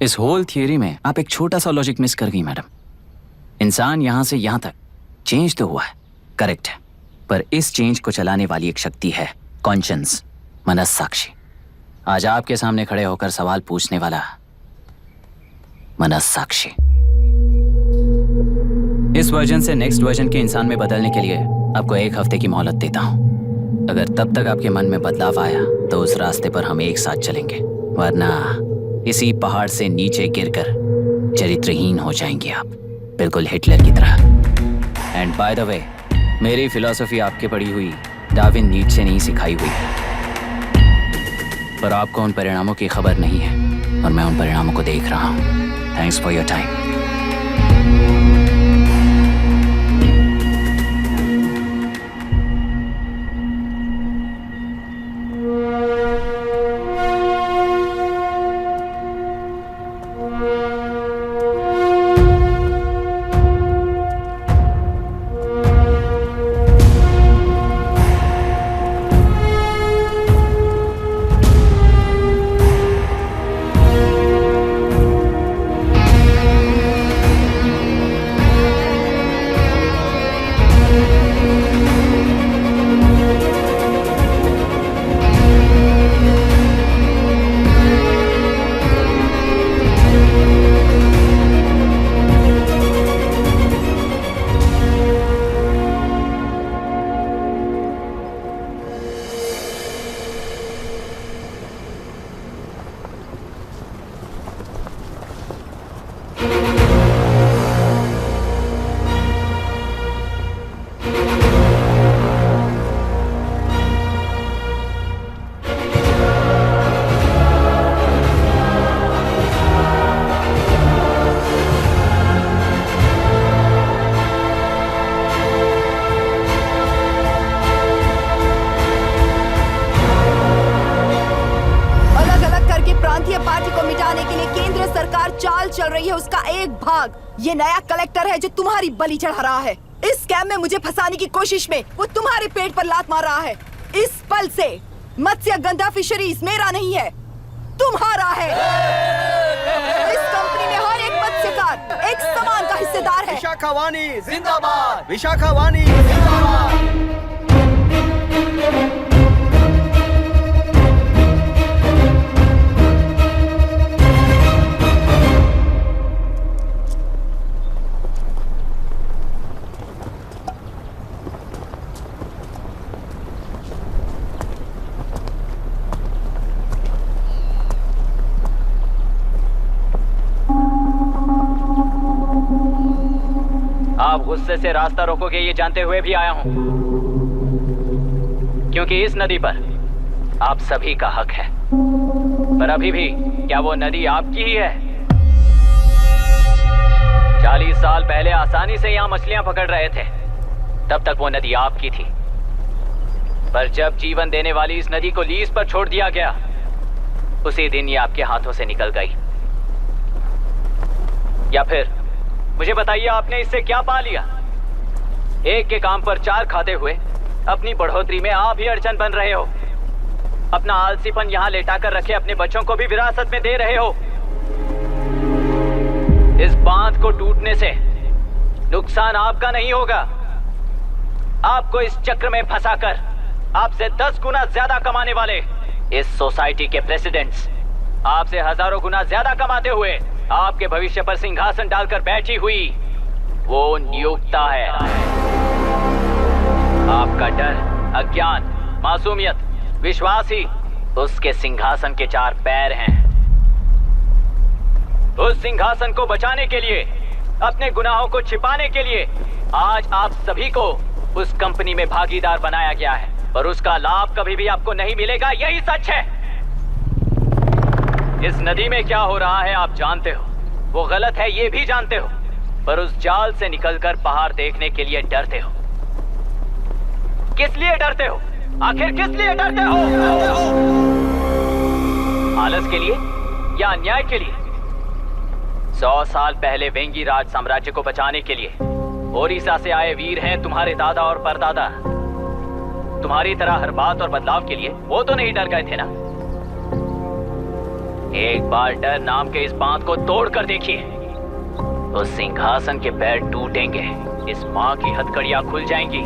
इस होल थियरी में आप एक छोटा सा लॉजिक मिस कर गई मैडम। इंसान यहां से यहां तक चेंज तो हुआ है, करेक्ट है, पर इस चेंज को चलाने वाली एक शक्ति है, कॉन्शियंस, मनस्साक्षी। आज आपके सामने खड़े होकर सवाल पूछने वाला मनस्साक्षी। इस वर्जन से नेक्स्ट वर्जन के इंसान में बदलने के लिए आपको 1 हफ्ते की मोहलत देता हूं। अगर तब तक आपके मन में बदलाव आया तो उस रास्ते पर हम एक साथ चलेंगे, वरना इसी पहाड़ से नीचे गिरकर चरित्रहीन हो जाएंगे आप, बिल्कुल हिटलर की तरह। एंड बाय द वे, मेरी फिलॉसफी आपके पढ़ी हुई डार्विन नीचे नहीं सिखाई हुई है। पर आपको उन परिणामों की खबर नहीं है और मैं उन परिणामों को देख रहा हूँ। Thanks for your time. ये नया कलेक्टर है जो तुम्हारी बलि चढ़ा रहा है। इस स्कैम में मुझे फंसाने की कोशिश में वो तुम्हारे पेट पर लात मार रहा है। इस पल से मत्स्य गंधा फिशरीज मेरा नहीं है, तुम्हारा है। इस कंपनी में हर एक मत्स्यकार एक समान का हिस्सेदार है। विशाखावाणी जिंदाबाद, विशाखावाणी जिंदाबाद। आप गुस्से से रास्ता रोकोगे ये जानते हुए भी आया हूं, क्योंकि इस नदी पर आप सभी का हक है। पर अभी भी क्या वो नदी आपकी ही है? 40 साल पहले आसानी से यहां मछलियां पकड़ रहे थे, तब तक वो नदी आपकी थी। पर जब जीवन देने वाली इस नदी को लीज पर छोड़ दिया गया, उसी दिन ये आपके हाथों से निकल गई। या फिर मुझे बताइए, आपने इससे क्या पा लिया? एक के काम पर 4 खाते हुए अपनी बढ़ोतरी में आप ही अड़चन बन रहे हो। अपना आलसीपन यहाँ लेटा कर रखे अपने बच्चों को भी विरासत में दे रहे हो। इस बांध को टूटने से नुकसान आपका नहीं होगा, आपको इस चक्र में फंसाकर आपसे 10 गुना ज्यादा कमाने वाले इस सोसाइटी के प्रेसिडेंट्स आपसे हजारों गुना ज्यादा कमाते हुए आपके भविष्य पर सिंहासन डालकर बैठी हुई वो नियोक्ता है। आपका डर, अज्ञान, मासूमियत, विश्वास ही उसके सिंहासन के 4 पैर हैं। उस सिंहासन को बचाने के लिए, अपने गुनाहों को छिपाने के लिए आज आप सभी को उस कंपनी में भागीदार बनाया गया है, पर उसका लाभ कभी भी आपको नहीं मिलेगा। यही सच है। इस नदी में क्या हो रहा है आप जानते हो, वो गलत है ये भी जानते हो, पर उस जाल से निकलकर पहाड़ देखने के लिए डरते हो। किस लिए डरते हो? आखिर किस लिए डरते हो? आलस के लिए या अन्याय के लिए? 100 साल पहले वेंगी राज साम्राज्य को बचाने के लिए ओडिशा से आए वीर हैं तुम्हारे दादा और परदादा। तुम्हारी तरह हर बात और बदलाव के लिए वो तो नहीं डर गए थे ना। एक बार डर नाम के इस बांध को तोड़ कर देखिए, तो सिंहासन के पैर टूटेंगे, इस माँ की हथकड़ियां खुल जाएंगी।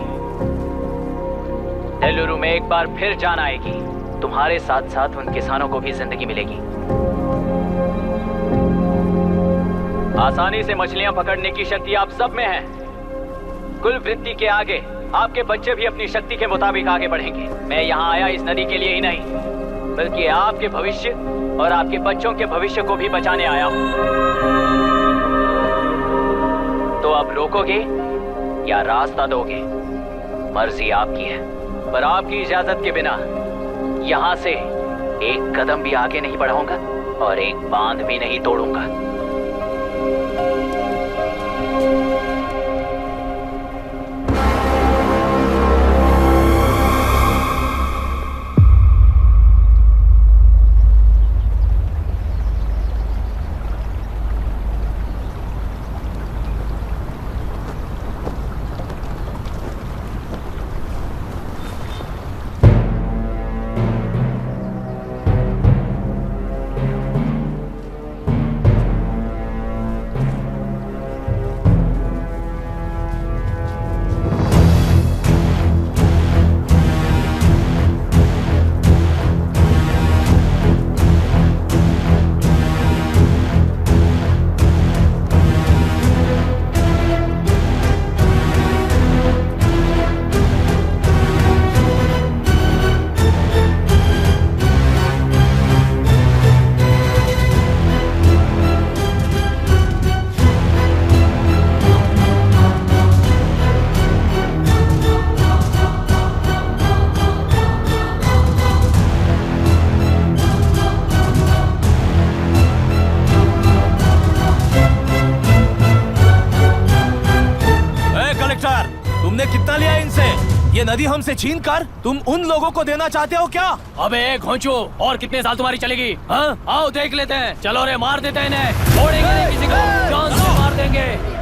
बेलुरु में एक बार फिर जान आएगी, तुम्हारे साथ साथ उन किसानों को भी जिंदगी मिलेगी। आसानी से मछलियां पकड़ने की शक्ति आप सब में है। कुल वृत्ति के आगे आपके बच्चे भी अपनी शक्ति के मुताबिक आगे बढ़ेंगे। मैं यहाँ आया इस नदी के लिए ही नहीं, बल्कि आपके भविष्य और आपके बच्चों के भविष्य को भी बचाने आया हूँ। तो अब रोकोगे या रास्ता दोगे, मर्जी आपकी है, पर आपकी इजाजत के बिना यहाँ से एक कदम भी आगे नहीं बढ़ाऊंगा और एक बांध भी नहीं तोड़ूंगा। तुमने कितना लिया इनसे? ये नदी हमसे छीन कर तुम उन लोगों को देना चाहते हो क्या? अबे घोंचू, और कितने साल तुम्हारी चलेगी? हाँ, आओ देख लेते हैं। चलो रे, मार देते हैं इन्हें। छोड़ेंगे नहीं किसी को, जान से मार देंगे।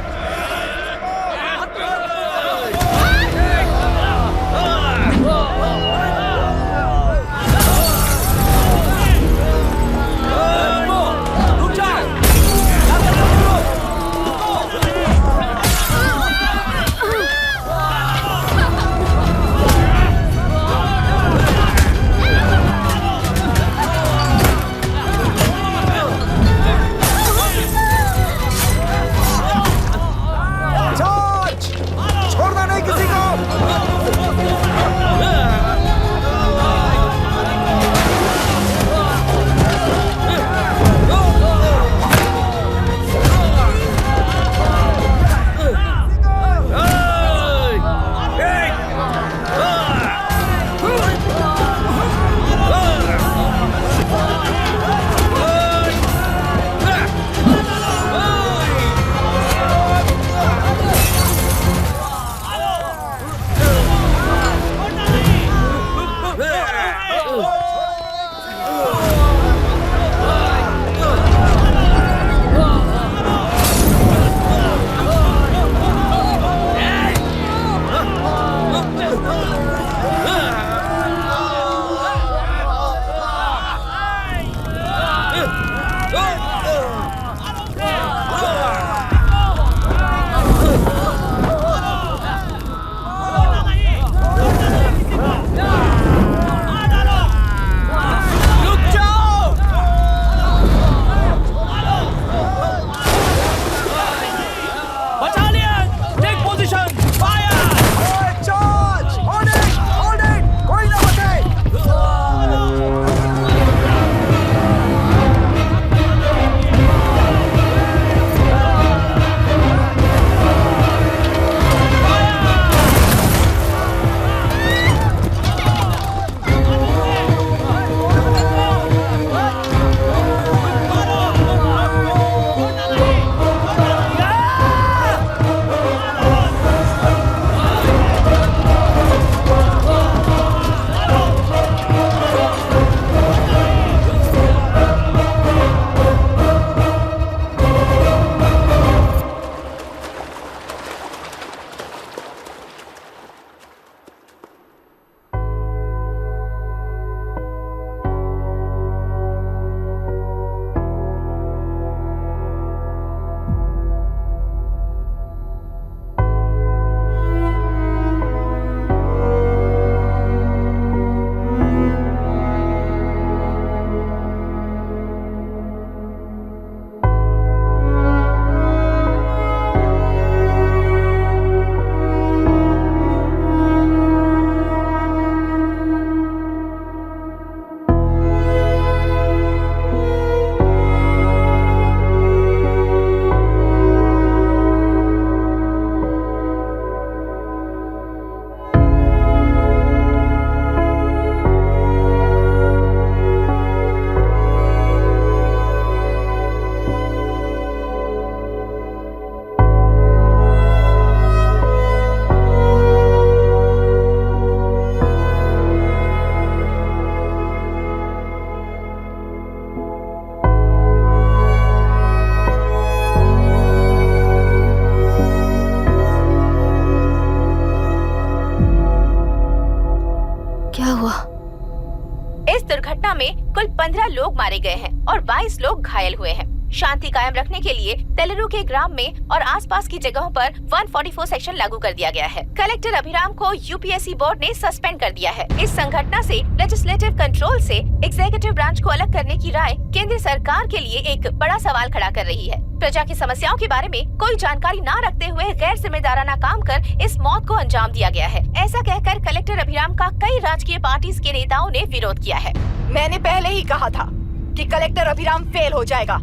लोग मारे गए हैं और 22 लोग घायल हुए हैं। शांति कायम रखने के लिए तेलुरु के ग्राम में और आसपास की जगहों पर 144 सेक्शन लागू कर दिया गया है। कलेक्टर अभिराम को यूपीएससी बोर्ड ने सस्पेंड कर दिया है। इस संघटना से लेजिस्लेटिव कंट्रोल से एग्जीक्यूटिव ब्रांच को अलग करने की राय केंद्र सरकार के लिए एक बड़ा सवाल खड़ा कर रही है। प्रजा की समस्याओं के बारे में कोई जानकारी न रखते हुए गैर जिम्मेदाराना काम कर इस मौत को अंजाम दिया गया है। ऐसा कहकर कलेक्टर अभिराम का कई राजकीय पार्टी के नेताओं ने विरोध किया है। मैंने पहले ही कहा था कि कलेक्टर अभिराम फेल हो जाएगा।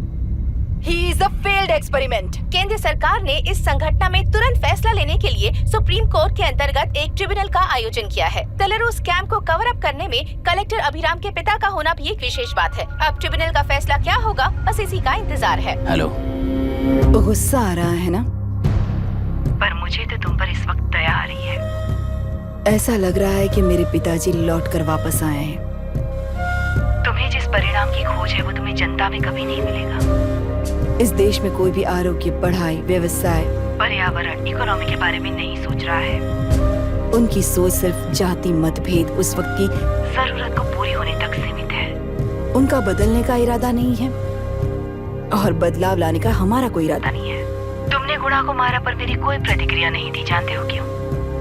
He is a failed experiment. केंद्र सरकार ने इस संघटना में तुरंत फैसला लेने के लिए सुप्रीम कोर्ट के अंतर्गत एक ट्रिब्यूनल का आयोजन किया है। तेलुरु स्कैम को कवर अप करने में कलेक्टर अभिराम के पिता का होना भी एक विशेष बात है। अब ट्रिब्यूनल का फैसला क्या होगा, बस इसी का इंतजार है। हेलो। गुस्सा आ रहा है ना? पर मुझे तो तुम पर इस वक्त दया आ रही है। ऐसा लग रहा है कि मेरे पिताजी लौट कर वापस आए हैं। तुम्हें जिस परिणाम की खोज है वो तुम्हें जनता में कभी नहीं मिलेगा। इस देश में कोई भी आरोग्य, पढ़ाई, व्यवसाय, पर्यावरण, इकोनॉमी के बारे में नहीं सोच रहा है। उनकी सोच सिर्फ जाति मतभेद उस वक्त की जरूरत को पूरी होने तक सीमित है। उनका बदलने का इरादा नहीं है और बदलाव लाने का हमारा कोई इरादा नहीं है। तुमने गुणा को मारा पर मेरी कोई प्रतिक्रिया नहीं दी, जानते हो क्यों?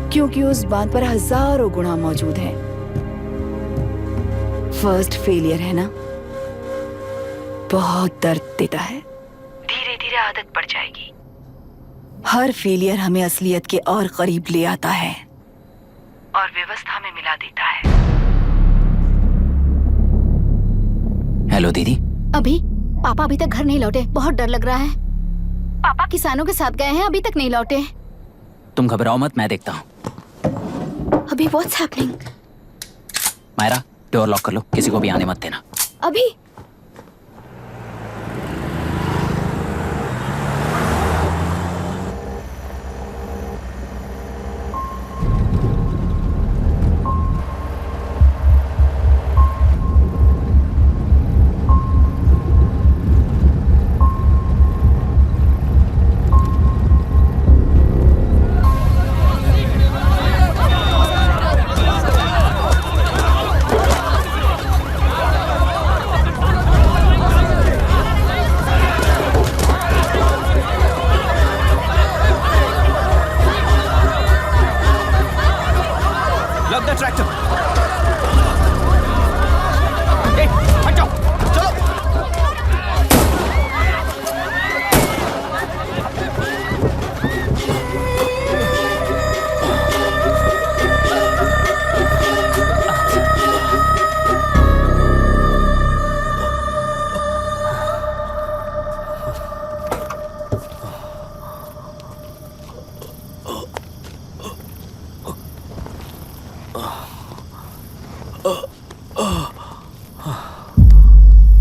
क्योंकि उस बात पर हजारों गुणा मौजूद हैं। फर्स्ट फेलियर है ना, बहुत दर्द देता है। धीरे धीरे आदत पड़ जाएगी। हर फेलियर हमें असलियत के और करीब ले आता है और व्यवस्था में मिला देता है। हेलो दीदी। अभी पापा अभी तक घर नहीं लौटे, बहुत डर लग रहा है। पापा किसानों के साथ गए हैं, अभी तक नहीं लौटे। तुम घबराओ मत, मैं देखता हूँ। अभी what's happening? Myra, door lock कर लो, किसी को भी आने मत देना। अभी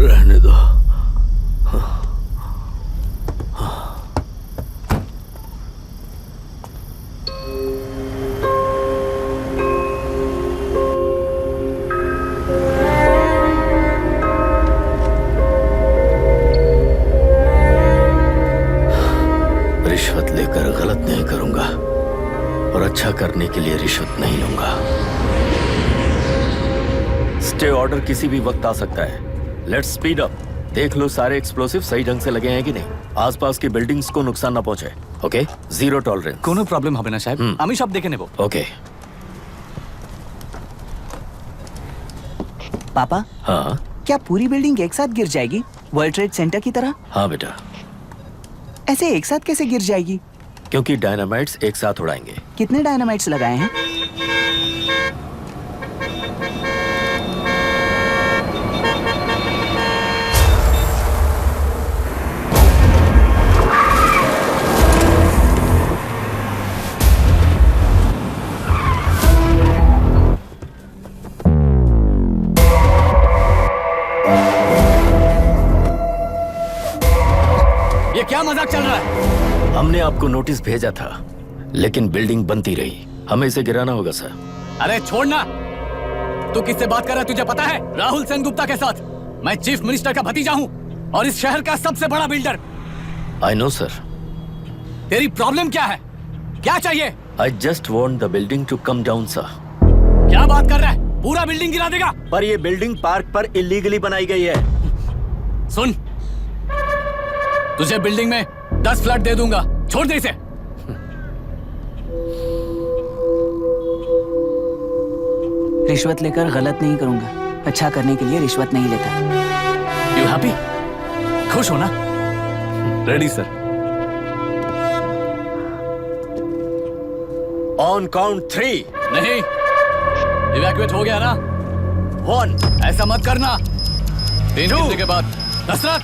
रहने दो। रिश्वत लेकर गलत नहीं करूंगा और अच्छा करने के लिए रिश्वत नहीं लूंगा। स्टे ऑर्डर किसी भी वक्त आ सकता है। Let's speed up. देख लो सारे एक्सप्लोसिव सही ढंग से लगे हैं कि नहीं। आसपास की बिल्डिंग्स को नुकसान ना पहुंचे। Okay, zero tolerance. कोनो प्रॉब्लम হবে না সাহেব, আমি সব দেখে নেব। ओके। पापा, हाँ क्या पूरी बिल्डिंग एक साथ गिर जाएगी, वर्ल्ड ट्रेड सेंटर की तरह? हाँ बेटा, ऐसे एक साथ कैसे गिर जाएगी? क्योंकि डायनामाइट्स एक साथ उड़ाएंगे। कितने डायनामाइट्स लगाए हैं? ये क्या मजाक चल रहा है? हमने आपको नोटिस भेजा था, लेकिन बिल्डिंग बनती रही। हमें इसे गिराना होगा सर। अरे छोड़ना। तू किससे बात कर रहा है तुझे पता है? राहुल सेनगुप्ता के साथ। मैं चीफ मिनिस्टर का भतीजा हूँ और इस शहर का सबसे बड़ा बिल्डर। I know sir. तेरी प्रॉब्लम क्या है? क्या चाहिए? I just want the building to come down sir. क्या बात कर रहा है? पूरा बिल्डिंग गिरा देगा? पर ये बिल्डिंग पार्क पर इलीगली बनाई गई है। सुन, तुझे बिल्डिंग में 10 फ्लैट दे दूंगा, छोड़ दे इसे। रिश्वत लेकर गलत नहीं करूंगा, अच्छा करने के लिए रिश्वत नहीं लेता। You happy? खुश हो ना? Ready sir. On count 3। नहीं, इवैक्यूएट हो गया ना? 1 ऐसा मत करना। 3 घंटे के बाद दशरथ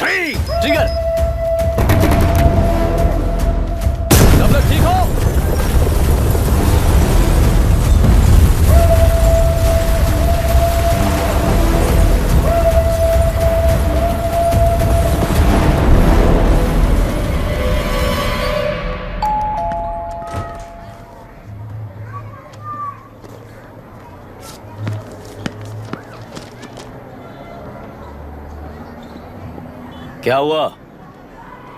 3 ट्रिगर। सब लोग ठीक हो? क्या हुआ?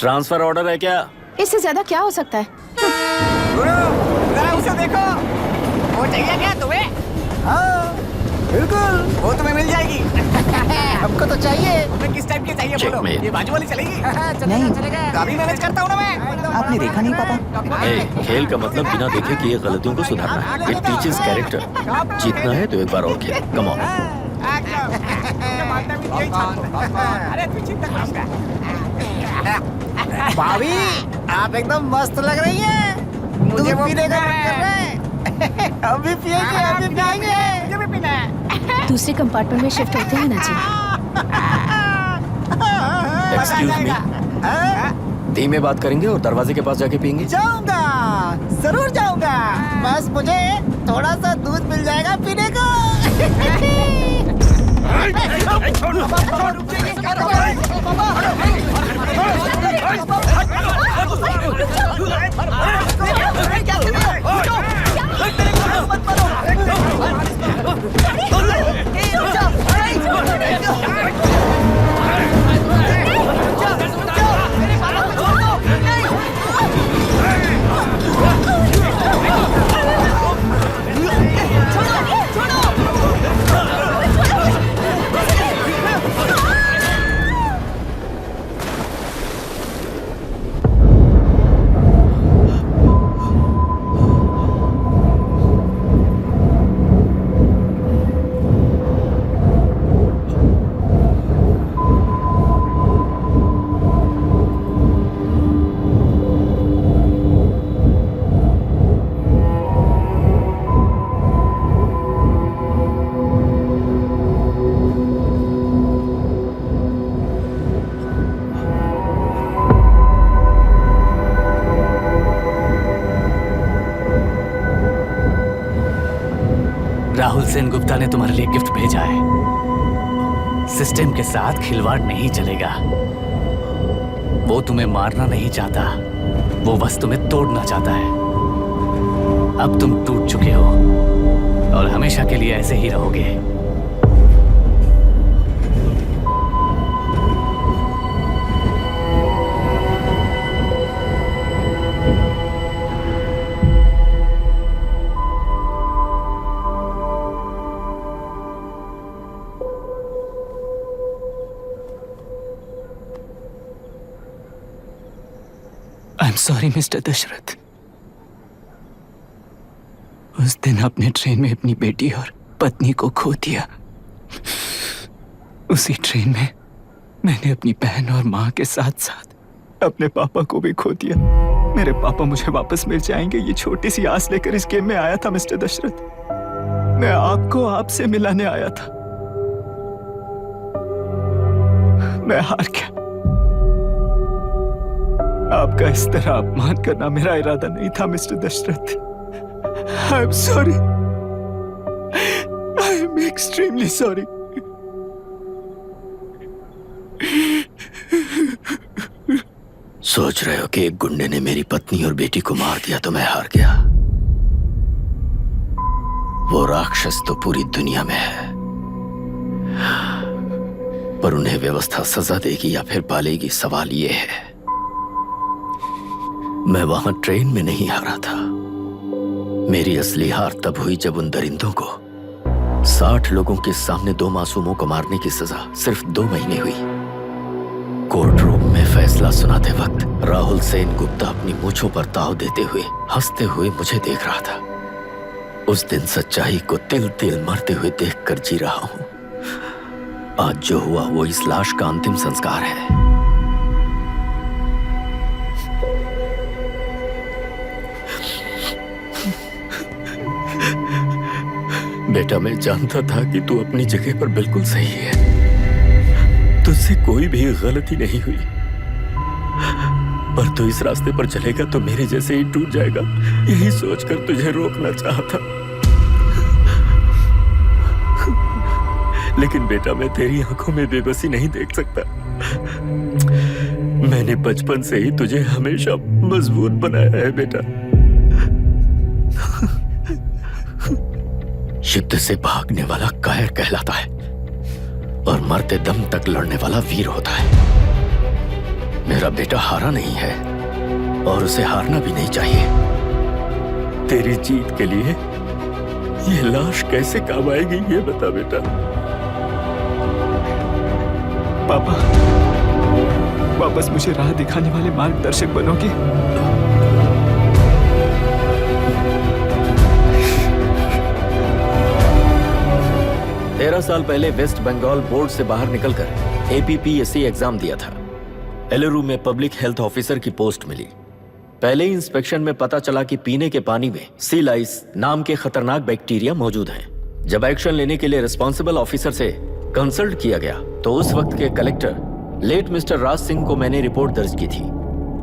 ट्रांसफर ऑर्डर है क्या? इससे ज्यादा क्या हो सकता है? उसे देखो, वो चाहिए क्या तुम्हें? हाँ, बिल्कुल, वो तुम्हें मिल जाएगी। हमको तो चाहिए। तुम्हें किस टाइप की चाहिए बोलो? ये बाजू वाली चलेगी? नहीं, काफी मैनेज करता हूँ ना मैं। आपने देखा नहीं पापा? खेल का मतलब बिना देखे किए गलतियों को सुधारना है। It teaches character. जीतना है तो एक बार और खेल। Come on. अरे तू चिंता मत कर। भाभी, आप एकदम मस्त लग रही हैं। मुझे वो पीने का मन कर रहा है। हम भी पिएंगे, हम भी पिएंगे। मुझे भी पीना है। दूसरे कंपार्टमेंट में शिफ्ट होते हैं ना जी। एक्सक्यूज मी, धीमे बात करेंगे और दरवाजे के पास जाके पियेंगे। जाऊंगा, जरूर जाऊंगा। बस मुझे थोड़ा सा दूध मिल जाएगा पीने को। राहुल सेन गुप्ता ने तुम्हारे लिए गिफ्ट भेजा है। सिस्टम के साथ खिलवाड़ नहीं चलेगा। वो तुम्हें मारना नहीं चाहता, वो बस तुम्हें तोड़ना चाहता है। अब तुम टूट चुके हो और हमेशा के लिए ऐसे ही रहोगे। I'm sorry, mister Dasharath. उस दिन अपने ट्रेन में अपनी बेटी और पत्नी को खो दिया। उसी ट्रेन में मैंने अपनी बहन और माँ के साथ साथ अपने पापा को भी खो दिया। मेरे पापा मुझे वापस मिल जाएंगे, ये छोटी सी आस लेकर इस गेम में आया था मिस्टर दशरथ। मैं आपको आपसे मिलाने आया था। मैं हार गया। आपका इस तरह अपमान करना मेरा इरादा नहीं था mister Dashrath. I am sorry. I am extremely sorry. सोच रहे हो कि एक गुंडे ने मेरी पत्नी और बेटी को मार दिया तो मैं हार गया? वो राक्षस तो पूरी दुनिया में है, पर उन्हें व्यवस्था सजा देगी या फिर पालेगी, सवाल ये है। मैं वहां ट्रेन में नहीं हारा था। मेरी असली हार तब हुई जब उन दरिंदों को 60 लोगों के सामने 2 मासूमों को मारने की सजा सिर्फ 2 महीने हुई। कोर्ट रूम में फैसला सुनाते वक्त राहुल सेन गुप्ता अपनी मूंछों पर ताव देते हुए हंसते हुए मुझे देख रहा था। उस दिन सच्चाई को तिल तिल मरते हुए देखकर जी रहा हूं। आज जो हुआ वो इस लाश का अंतिम संस्कार है। बेटा, मैं जानता था कि तू अपनी जगह पर बिल्कुल सही है। तुझसे कोई भी गलती नहीं हुई, पर तू इस रास्ते पर चलेगा तो मेरे जैसे ही टूट जाएगा, यही सोचकर तुझे रोकना चाहता। लेकिन बेटा, मैं तेरी आंखों में बेबसी नहीं देख सकता। मैंने बचपन से ही तुझे हमेशा मजबूत बनाया है बेटा। युद्ध से भागने वाला कायर कहलाता है और मरते दम तक लड़ने वाला वीर होता है। मेरा बेटा हारा नहीं है और उसे हारना भी नहीं चाहिए। तेरी जीत के लिए ये लाश कैसे काम आएगी, ये बता बेटा। पापा, वापस मुझे राह दिखाने वाले मार्गदर्शक बनोगे? 13 साल पहले वेस्ट बंगाल बोर्ड से बाहर निकलकर APPSC एग्जाम दिया था। एलुरु में पब्लिक हेल्थ ऑफिसर की पोस्ट मिली। पहले ही इंस्पेक्शन में पता चला कि पीने के पानी में सी लाइस नाम के खतरनाक बैक्टीरिया मौजूद हैं। जब एक्शन लेने के लिए रिस्पॉन्सिबल ऑफिसर से कंसल्ट किया गया तो उस वक्त के collector late mister Raj Singh को मैंने रिपोर्ट दर्ज की थी।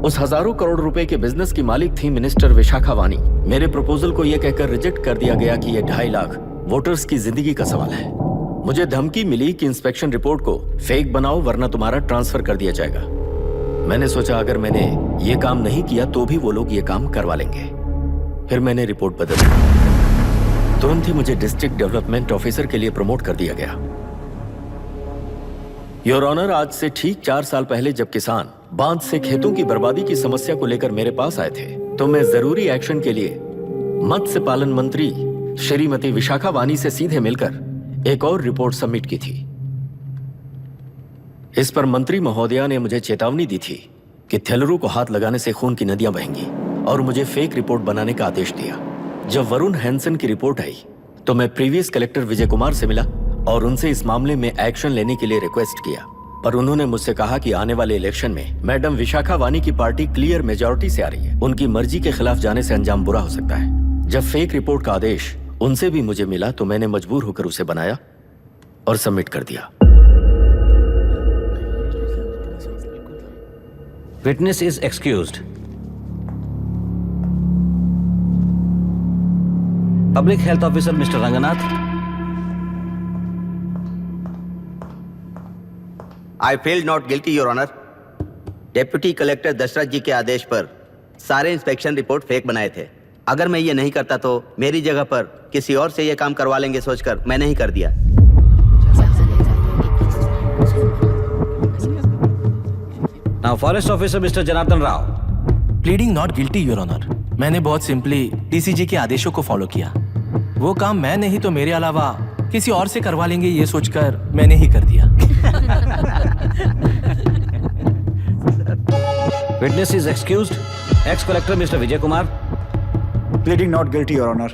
उस हजारों करोड़ रुपए के बिजनेस की मालिक थी मिनिस्टर विशाखा वानी। मेरे प्रपोजल को यह कहकर रिजेक्ट कर दिया गया कि यह 2.5 लाख वोटर्स की जिंदगी का सवाल है। मुझे धमकी मिली कि इंस्पेक्शन रिपोर्ट को फेक बनाओ वरना तुम्हारा ट्रांसफर कर दिया जाएगा। मैंने सोचा अगर मैंने ये काम नहीं किया तो भी वो लोग ये काम करवा लेंगे। फिर मैंने रिपोर्ट बदल दी। तुरंत ही मुझे डिस्ट्रिक्ट डेवलपमेंट ऑफिसर के लिए प्रमोट कर दिया गया। योर ऑनर, आज से ठीक 4 साल पहले जब किसान बांध से खेतों की बर्बादी की समस्या को लेकर मेरे पास आए थे तो मैं जरूरी एक्शन के लिए मत्स्य पालन मंत्री श्रीमती विशाखा वानी से सीधे मिलकर एक और रिपोर्ट सबमिट की थी। इस पर मंत्री महोदया ने मुझे चेतावनी दी थी कि थेलरू को हाथ लगाने से खून की नदियां बहेंगी और मुझे फेक रिपोर्ट बनाने का आदेश दिया। जब वरुण हैंसन की रिपोर्ट आई तो मैं प्रीवियस कलेक्टर विजय कुमार से मिला और उनसे इस मामले में एक्शन लेने के लिए रिक्वेस्ट किया, पर उन्होंने मुझसे कहा कि आने वाले इलेक्शन में मैडम विशाखा वानी की पार्टी क्लियर मेजॉरिटी से आ रही है, उनकी मर्जी के खिलाफ जाने से अंजाम बुरा हो सकता है। जब फेक रिपोर्ट का आदेश उनसे भी मुझे मिला तो मैंने मजबूर होकर उसे बनाया और सबमिट कर दिया। Witness is excused. Public Health Officer Mr. Ranganath. I feel not guilty, Your Honor. Deputy collector Dashrath ji के आदेश पर सारे इंस्पेक्शन रिपोर्ट फेक बनाए थे। अगर मैं ये नहीं करता तो मेरी जगह पर किसी और से ये काम करवा लेंगे सोचकर मैंने ही कर दिया। Now Forest Officer Mr. Janardhan Rao. Pleading not guilty your honour. मैंने बहुत सिंपली डीसीजी के आदेशों को फॉलो किया। वो काम मैं नहीं तो मेरे अलावा किसी और से करवा लेंगे ये सोचकर मैंने ही कर दिया। Witness is excused. Ex-Collector Mr. Vijay Kumar. Pleading not guilty your honour.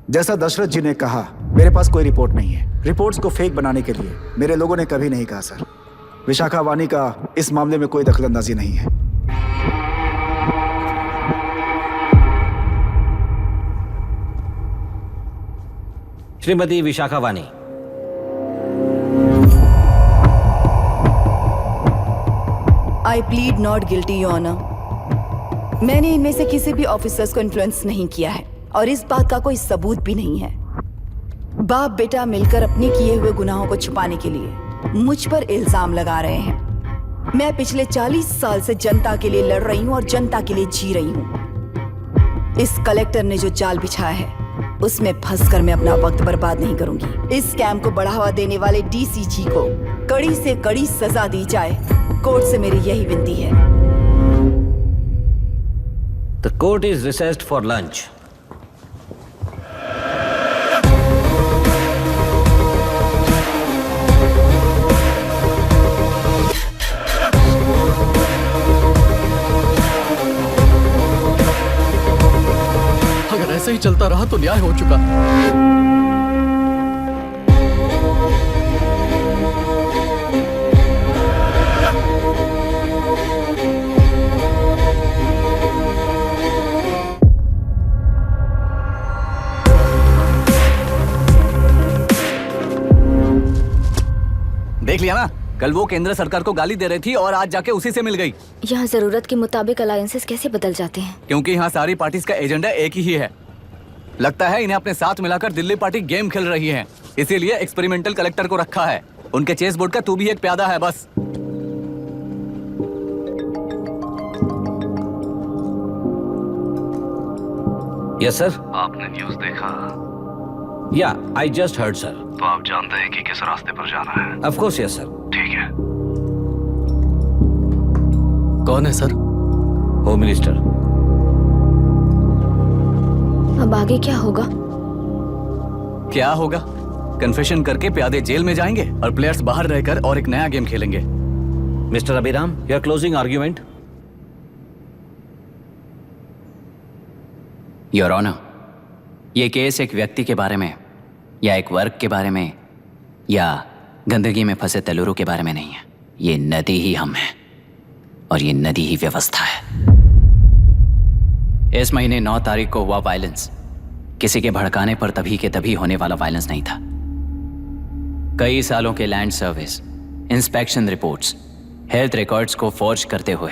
जैसा दशरथ जी ने कहा, मेरे पास कोई रिपोर्ट नहीं है। रिपोर्ट्स को फेक बनाने के लिए मेरे लोगों ने कभी नहीं कहा सर। विशाखा वानी का इस मामले में कोई दखलंदाजी नहीं है। Shrimati Vishakha Vani. I plead not guilty your honour. मैंने इनमें से किसी भी ऑफिसर्स को इन्फ्लुएंस नहीं किया है और इस बात का कोई सबूत भी नहीं है। बाप बेटा मिलकर अपने किए हुए गुनाहों को छुपाने के लिए मुझ पर इल्जाम लगा रहे हैं। मैं पिछले 40 साल से जनता के लिए लड़ रही हूँ और जनता के लिए जी रही हूँ। इस कलेक्टर ने जो जाल बिछाया है उसमें फंसकर मैं अपना वक्त बर्बाद नहीं करूंगी। इस स्कैम को बढ़ावा देने वाले डीसीजी को कड़ी से कड़ी सजा दी जाए, कोर्ट से मेरी यही विनती है। The court is recessed for lunch. ऐसे ही चलता रहा तो न्याय हो चुका। देख लिया ना, कल वो केंद्र सरकार को गाली दे रही थी और आज जाके उसी से मिल गई। यहाँ जरूरत के मुताबिक अलायंसेस कैसे बदल जाते हैं? क्योंकि यहाँ सारी पार्टीज का एजेंडा एक ही है। लगता है इन्हें अपने साथ मिलाकर दिल्ली पार्टी गेम खेल रही है, इसीलिए एक्सपेरिमेंटल कलेक्टर को रखा है। उनके चेस बोर्ड का तू भी एक प्यादा है बस। Yes sir. आपने न्यूज़ देखा? या आई जस्ट हर्ड सर। तो आप जानते हैं कि किस रास्ते पर जाना है? Of course yes sir. ठीक है। कौन है सर? Home minister. अब आगे क्या होगा? क्या होगा? कन्फेशन करके प्यादे जेल में जाएंगे और प्लेयर्स बाहर रहकर और एक नया गेम खेलेंगे। Mister Abhiram, your closing argument. Your honour, ये केस एक व्यक्ति के बारे में या एक वर्ग के बारे में या गंदगी में फंसे तेलुरु के बारे में नहीं है। ये नदी ही हम हैं और ये नदी ही व्यवस्था है। इस महीने 9 तारीख को हुआ वायलेंस किसी के भड़काने पर तभी के तभी होने वाला वायलेंस नहीं था। कई सालों के land service, inspection reports, health records को फॉर्ज करते हुए,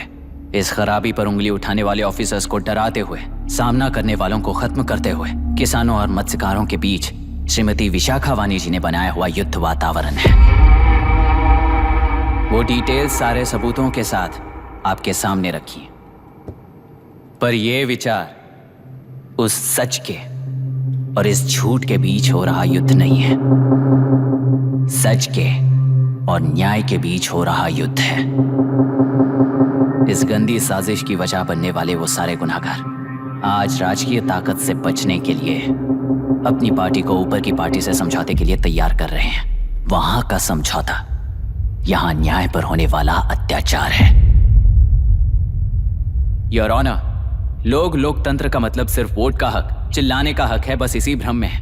इस खराबी पर उंगली उठाने वाले ऑफिसर्स को डराते हुए, सामना करने वालों को खत्म करते हुए किसानों और मत्स्यकारों के बीच श्रीमती विशाखा वानी जी ने बनाया हुआ युद्ध वातावरण है। वो डिटेल्स सारे सबूतों के साथ आपके सामने रखी है। पर ये विचार उस सच के और इस झूठ के बीच हो रहा युद्ध नहीं है, सच के और न्याय के बीच हो रहा युद्ध है। इस गंदी साजिश की वजह बनने वाले वो सारे गुनहगार आज राजकीय ताकत से बचने के लिए अपनी पार्टी को ऊपर की पार्टी से समझौते के लिए तैयार कर रहे हैं। वहां का समझौता यहां न्याय पर होने वाला अत्याचार है। योर ऑनर, लोग लोकतंत्र का मतलब सिर्फ वोट का हक, चिल्लाने का हक है, बस इसी भ्रम में है।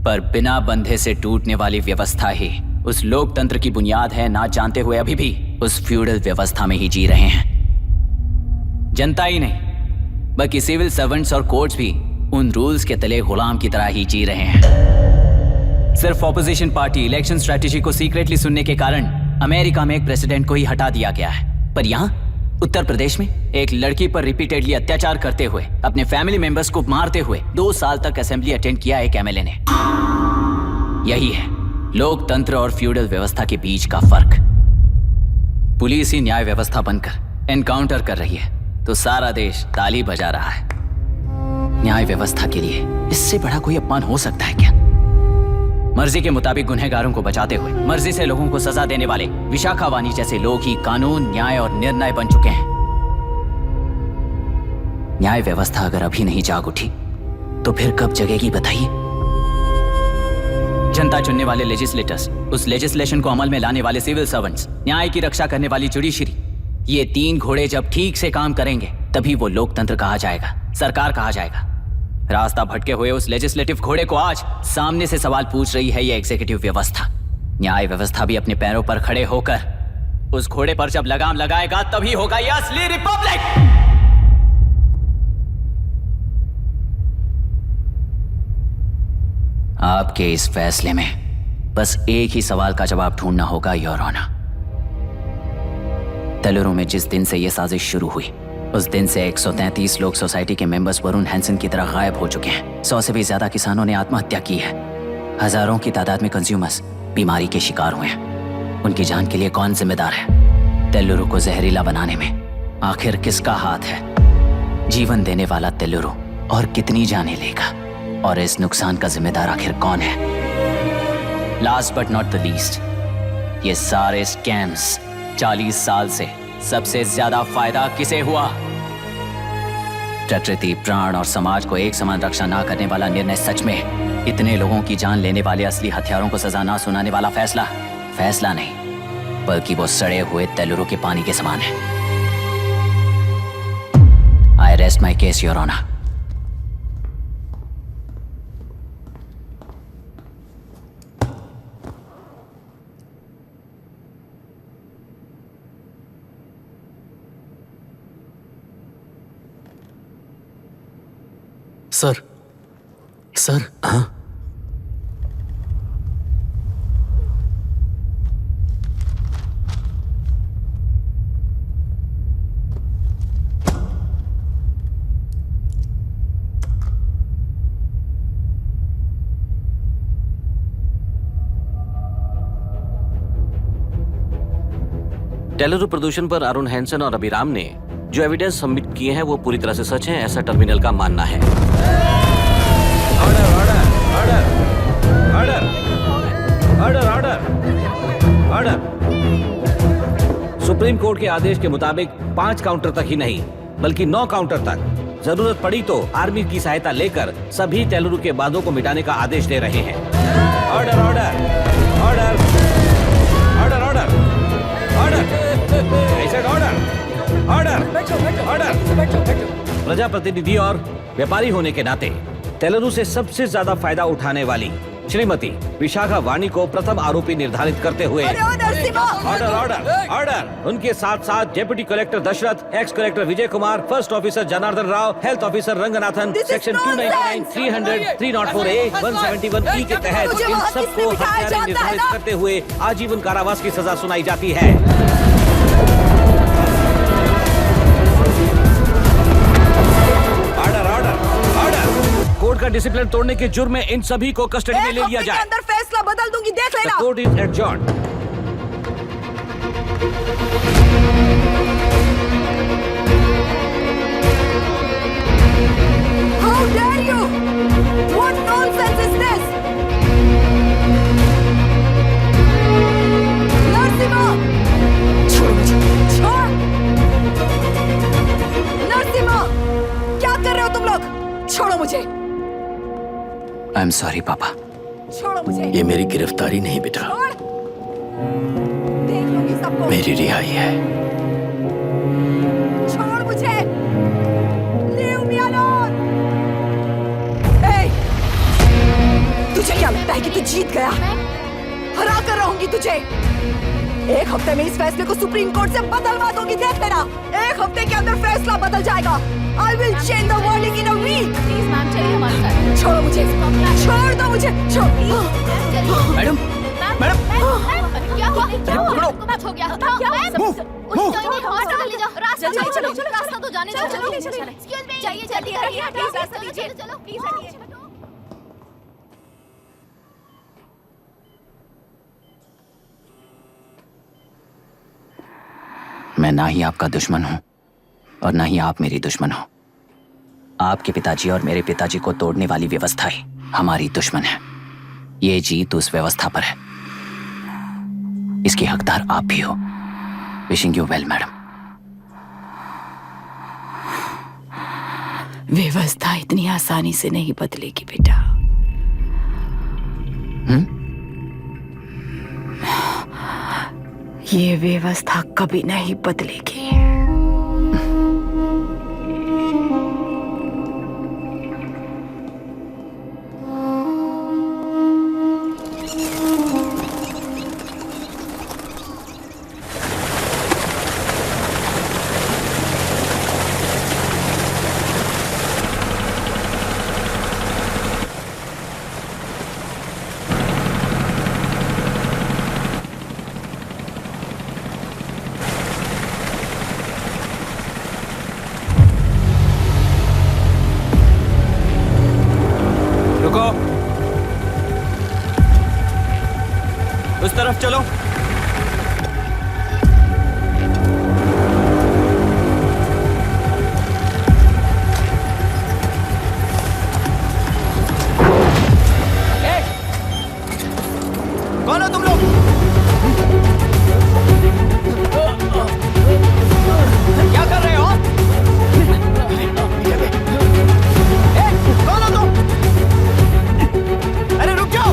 पर बिना बंधे से टूटने वाली व्यवस्था ही उस लोकतंत्र की बुनियाद है, ना जानते हुए अभी भी उस फ्यूडल व्यवस्था में ही जी रहे हैं। जनता ही नहीं बल्कि सिविल सर्वेंट्स और कोर्ट्स भी उन रूल्स के तले गुलाम की तरह ही जी रहे हैं। सिर्फ ऑपोजिशन पार्टी इलेक्शन स्ट्रेटेजी को सीक्रेटली सुनने के कारण अमेरिका में एक प्रेसिडेंट को ही हटा दिया गया है, पर यहाँ उत्तर प्रदेश में एक लड़की पर रिपीटेडली अत्याचार करते हुए, अपने फैमिली मेंबर्स को मारते हुए 2 साल तक असेंबली अटेंड किया एक एमएलए ने। यही है लोकतंत्र और फ्यूडल व्यवस्था के बीच का फर्क। पुलिस ही न्याय व्यवस्था बनकर एनकाउंटर कर रही है तो सारा देश ताली बजा रहा है। न्याय व्यवस्था के लिए इससे बड़ा कोई अपमान हो सकता है क्या? मर्जी के मुताबिक गुनहगारों को बचाते हुए मर्जी से लोगों को सजा देने वाले विशाखा वानी जैसे लोग ही कानून, न्याय और निर्णय बन चुके हैं। न्याय व्यवस्था अगर अभी नहीं जाग उठी तो फिर कब जगेगी बताइए? जनता चुनने वाले लेजिस्लेटर्स, उस लेजिस्लेशन को अमल में लाने वाले सिविल सर्वेंट्स, न्याय की रक्षा करने वाली जुडिशरी, ये 3 घोड़े जब ठीक से काम करेंगे तभी वो लोकतंत्र कहा जाएगा, सरकार कहा जाएगा। रास्ता भटके हुए उस लेजिस्लेटिव घोड़े को आज सामने से सवाल पूछ रही है ये एग्जीक्यूटिव व्यवस्था। न्याय व्यवस्था भी अपने पैरों पर खड़े होकर उस घोड़े पर जब लगाम लगाएगा तभी होगा ये असली रिपब्लिक। आपके इस फैसले में बस एक ही सवाल का जवाब ढूंढना होगा योर ऑनर। तेलुरु में जिस दिन से यह साजिश शुरू हुई उस दिन से 133 लोग सोसाइटी के मेंबर्स वरुण हैंसन की तरह गायब हो चुके हैं। 100 से भी ज्यादा किसानों ने आत्महत्या की है। हजारों की तादाद में कंज्यूमर्स बीमारी के शिकार हुए हैं। उनकी जान के लिए कौन जिम्मेदार है? तेलुरु को जहरीला बनाने में आखिर किसका हाथ है? जीवन देने वाला तेलुरु और कितनी जाने लेगा? और इस नुकसान का जिम्मेदार आखिर कौन है? Last but not the least, ये सारे स्कैम्स 40 साल से सबसे ज्यादा फायदा किसे हुआ? प्रकृति, प्राण और समाज को एक समान रक्षा ना करने वाला निर्णय, सच में इतने लोगों की जान लेने वाले असली हथियारों को सजा ना सुनाने वाला फैसला नहीं बल्कि वो सड़े हुए तेलुरु के पानी के समान है। I rest my case your honour. Sir sir हाँ? टेलुरु प्रदूषण पर अरुण हैंसन और अभिराम ने जो एविडेंस सबमिट किए हैं वो पूरी तरह से सच है, ऐसा टर्मिनल का मानना है। Order order order order order order. Supreme court के आदेश के मुताबिक 5 काउंटर तक ही नहीं बल्कि 9 काउंटर तक जरूरत पड़ी तो आर्मी की सहायता लेकर सभी टेलुरु के बांधों को मिटाने का आदेश दे रहे हैं। Order order order order order प्रजाप्रतिनिधि और व्यापारी होने के नाते टेलुरु से सबसे ज्यादा फायदा उठाने वाली श्रीमती विशाखा वाणी को प्रथम आरोपी निर्धारित करते हुए ऑर्डर ऑर्डर ऑर्डर। उनके साथ साथ deputy collector Dashrath, ex collector Vijay Kumar, first officer Janardan Rao, health officer Ranganathan, section 299, 300, 304A, 171E के तहत इन सबको हत्यारे निर्धारित करते हुए आजीवन कारावास की सजा सुनाई जाती है। कोर्ट का डिसिप्लिन तोड़ने के जुर्म में इन सभी को कस्टडी में ले लिया जाए। अंदर फैसला बदल दूंगी, देख लेना। Court is adjourned. How dare you? What nonsense is this? Narasimha, छोड़ मुझे, छोड़। नरसिम्हा, क्या कर रहे हो तुम लोग? छोड़ो मुझे। आई एम सॉरी पापा। छोड़ो मुझे। ये मेरी गिरफ्तारी नहीं बेटा, देख लूंगी सबको। मेरी रिहाई है। छोड़ मुझे। Leave me alone. Hey, तुझे क्या लगता है कि तू जीत गया? हरा कर रहूंगी तुझे। एक हफ्ते में इस फैसले को सुप्रीम कोर्ट से बदलवा दूंगी, देख लेना। एक हफ्ते के अंदर फैसला बदल जाएगा। I will change the verdict in a week. Please ma'am चलिए हमारे साथ। छोड़ो मुझे, छोड़ दो मुझे, छोड़। मैडम मैडम क्या हुआ? क्या हुआ? कुछ हो गया? रास्ता चलो चलो, रास्ता तो जाने दो। चलो एक्सक्यूज मी, चाहिए जल्दी हटिए, रास्ता दीजिए। चलो प्लीज हटिए। मैं ना ही आपका दुश्मन हूं और ना ही आप मेरी दुश्मन हो। आपके पिताजी और मेरे पिताजी को तोड़ने वाली व्यवस्थाएं हमारी दुश्मन है। ये जीत उस व्यवस्था पर है, इसके हकदार आप भी हो। Wishing you well madam. व्यवस्था इतनी आसानी से नहीं बदलेगी बेटा। ये व्यवस्था कभी नहीं बदलेगी। उस तरफ चलो। कौन हो तुम लोग? क्या कर रहे हो? कौन हो तुम? अरे रुक जाओ।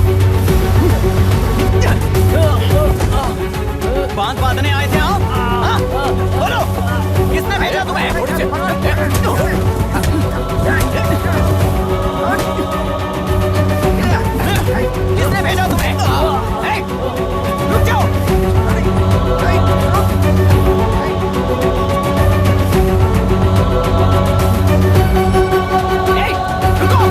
बांध बांधने आए थे आप? हाँ? बोलो, किसने भेजा तुम्हें? किसने भेजा तुम्हें? रुक जाओ। रुको।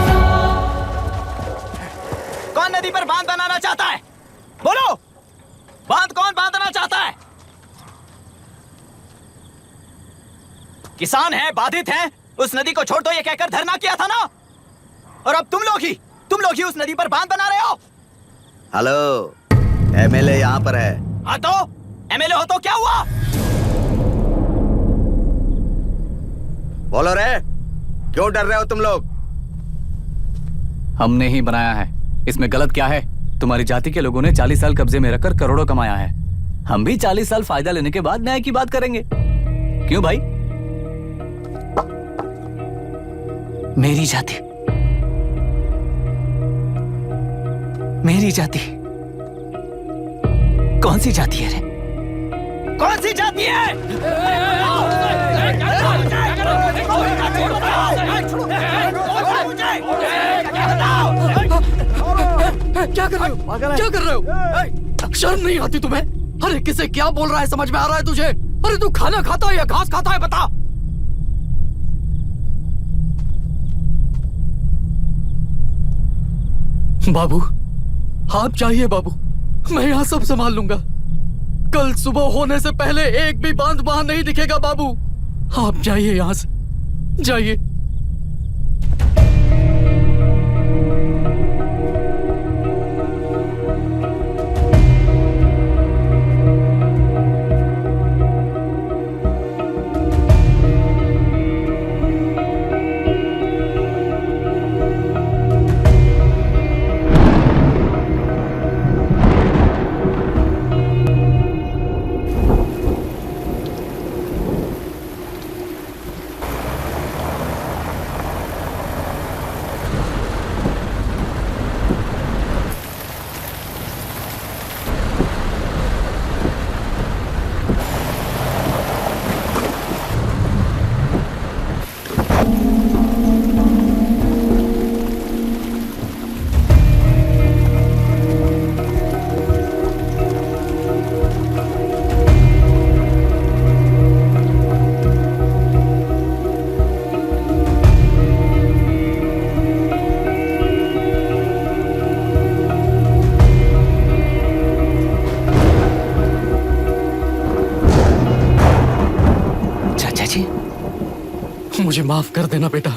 किसान हैं, बाधित हैं, उस नदी को छोड़ दो ये कहकर धरना किया था ना। और अब तुम लोग ही उस नदी पर बांध बना रहे हो। हेलो, एमएलए यहाँ पर है। हाँ तो एमएलए हो तो क्या हुआ? बोलो रे, क्यों डर रहे हो तुम लोग? हमने ही बनाया है, इसमें गलत क्या है? तुम्हारी जाति के लोगों ने 40 साल कब्जे में रखकर करोड़ों कमाया है। हम भी 40 साल फायदा लेने के बाद न्याय की बात करेंगे। क्यों भाई? मेरी जाति कौन सी जाति है रे? कौन सी जाति है? क्या कर रहे हो? शर्म नहीं आती तुम्हें? अरे किसे क्या बोल रहा है, समझ में आ रहा है तुझे? अरे तू खाना खाता है या घास खाता है, बता। बाबू, आप चाहिए बाबू, मैं यहाँ सब संभाल लूंगा। कल सुबह होने से पहले एक भी बांध वहां नहीं दिखेगा बाबू। आप जाइए यहाँ से, जाइए। मुझे माफ कर देना बेटा।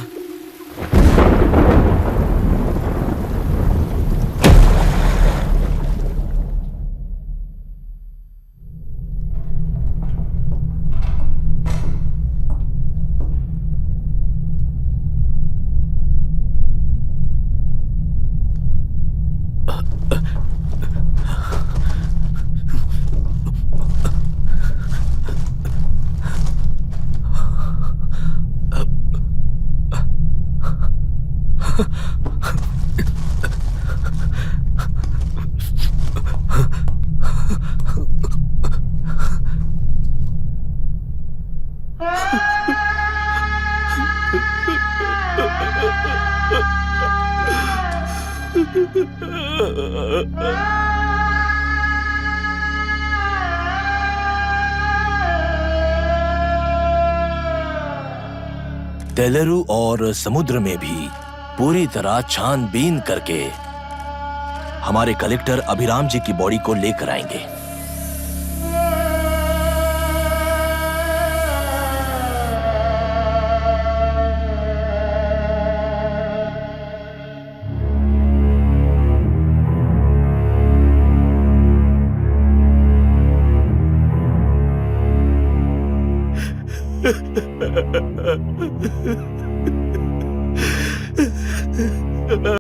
तेलुरु और समुद्र में भी पूरी तरह छानबीन करके हमारे कलेक्टर अभिराम जी की बॉडी को लेकर आएंगे।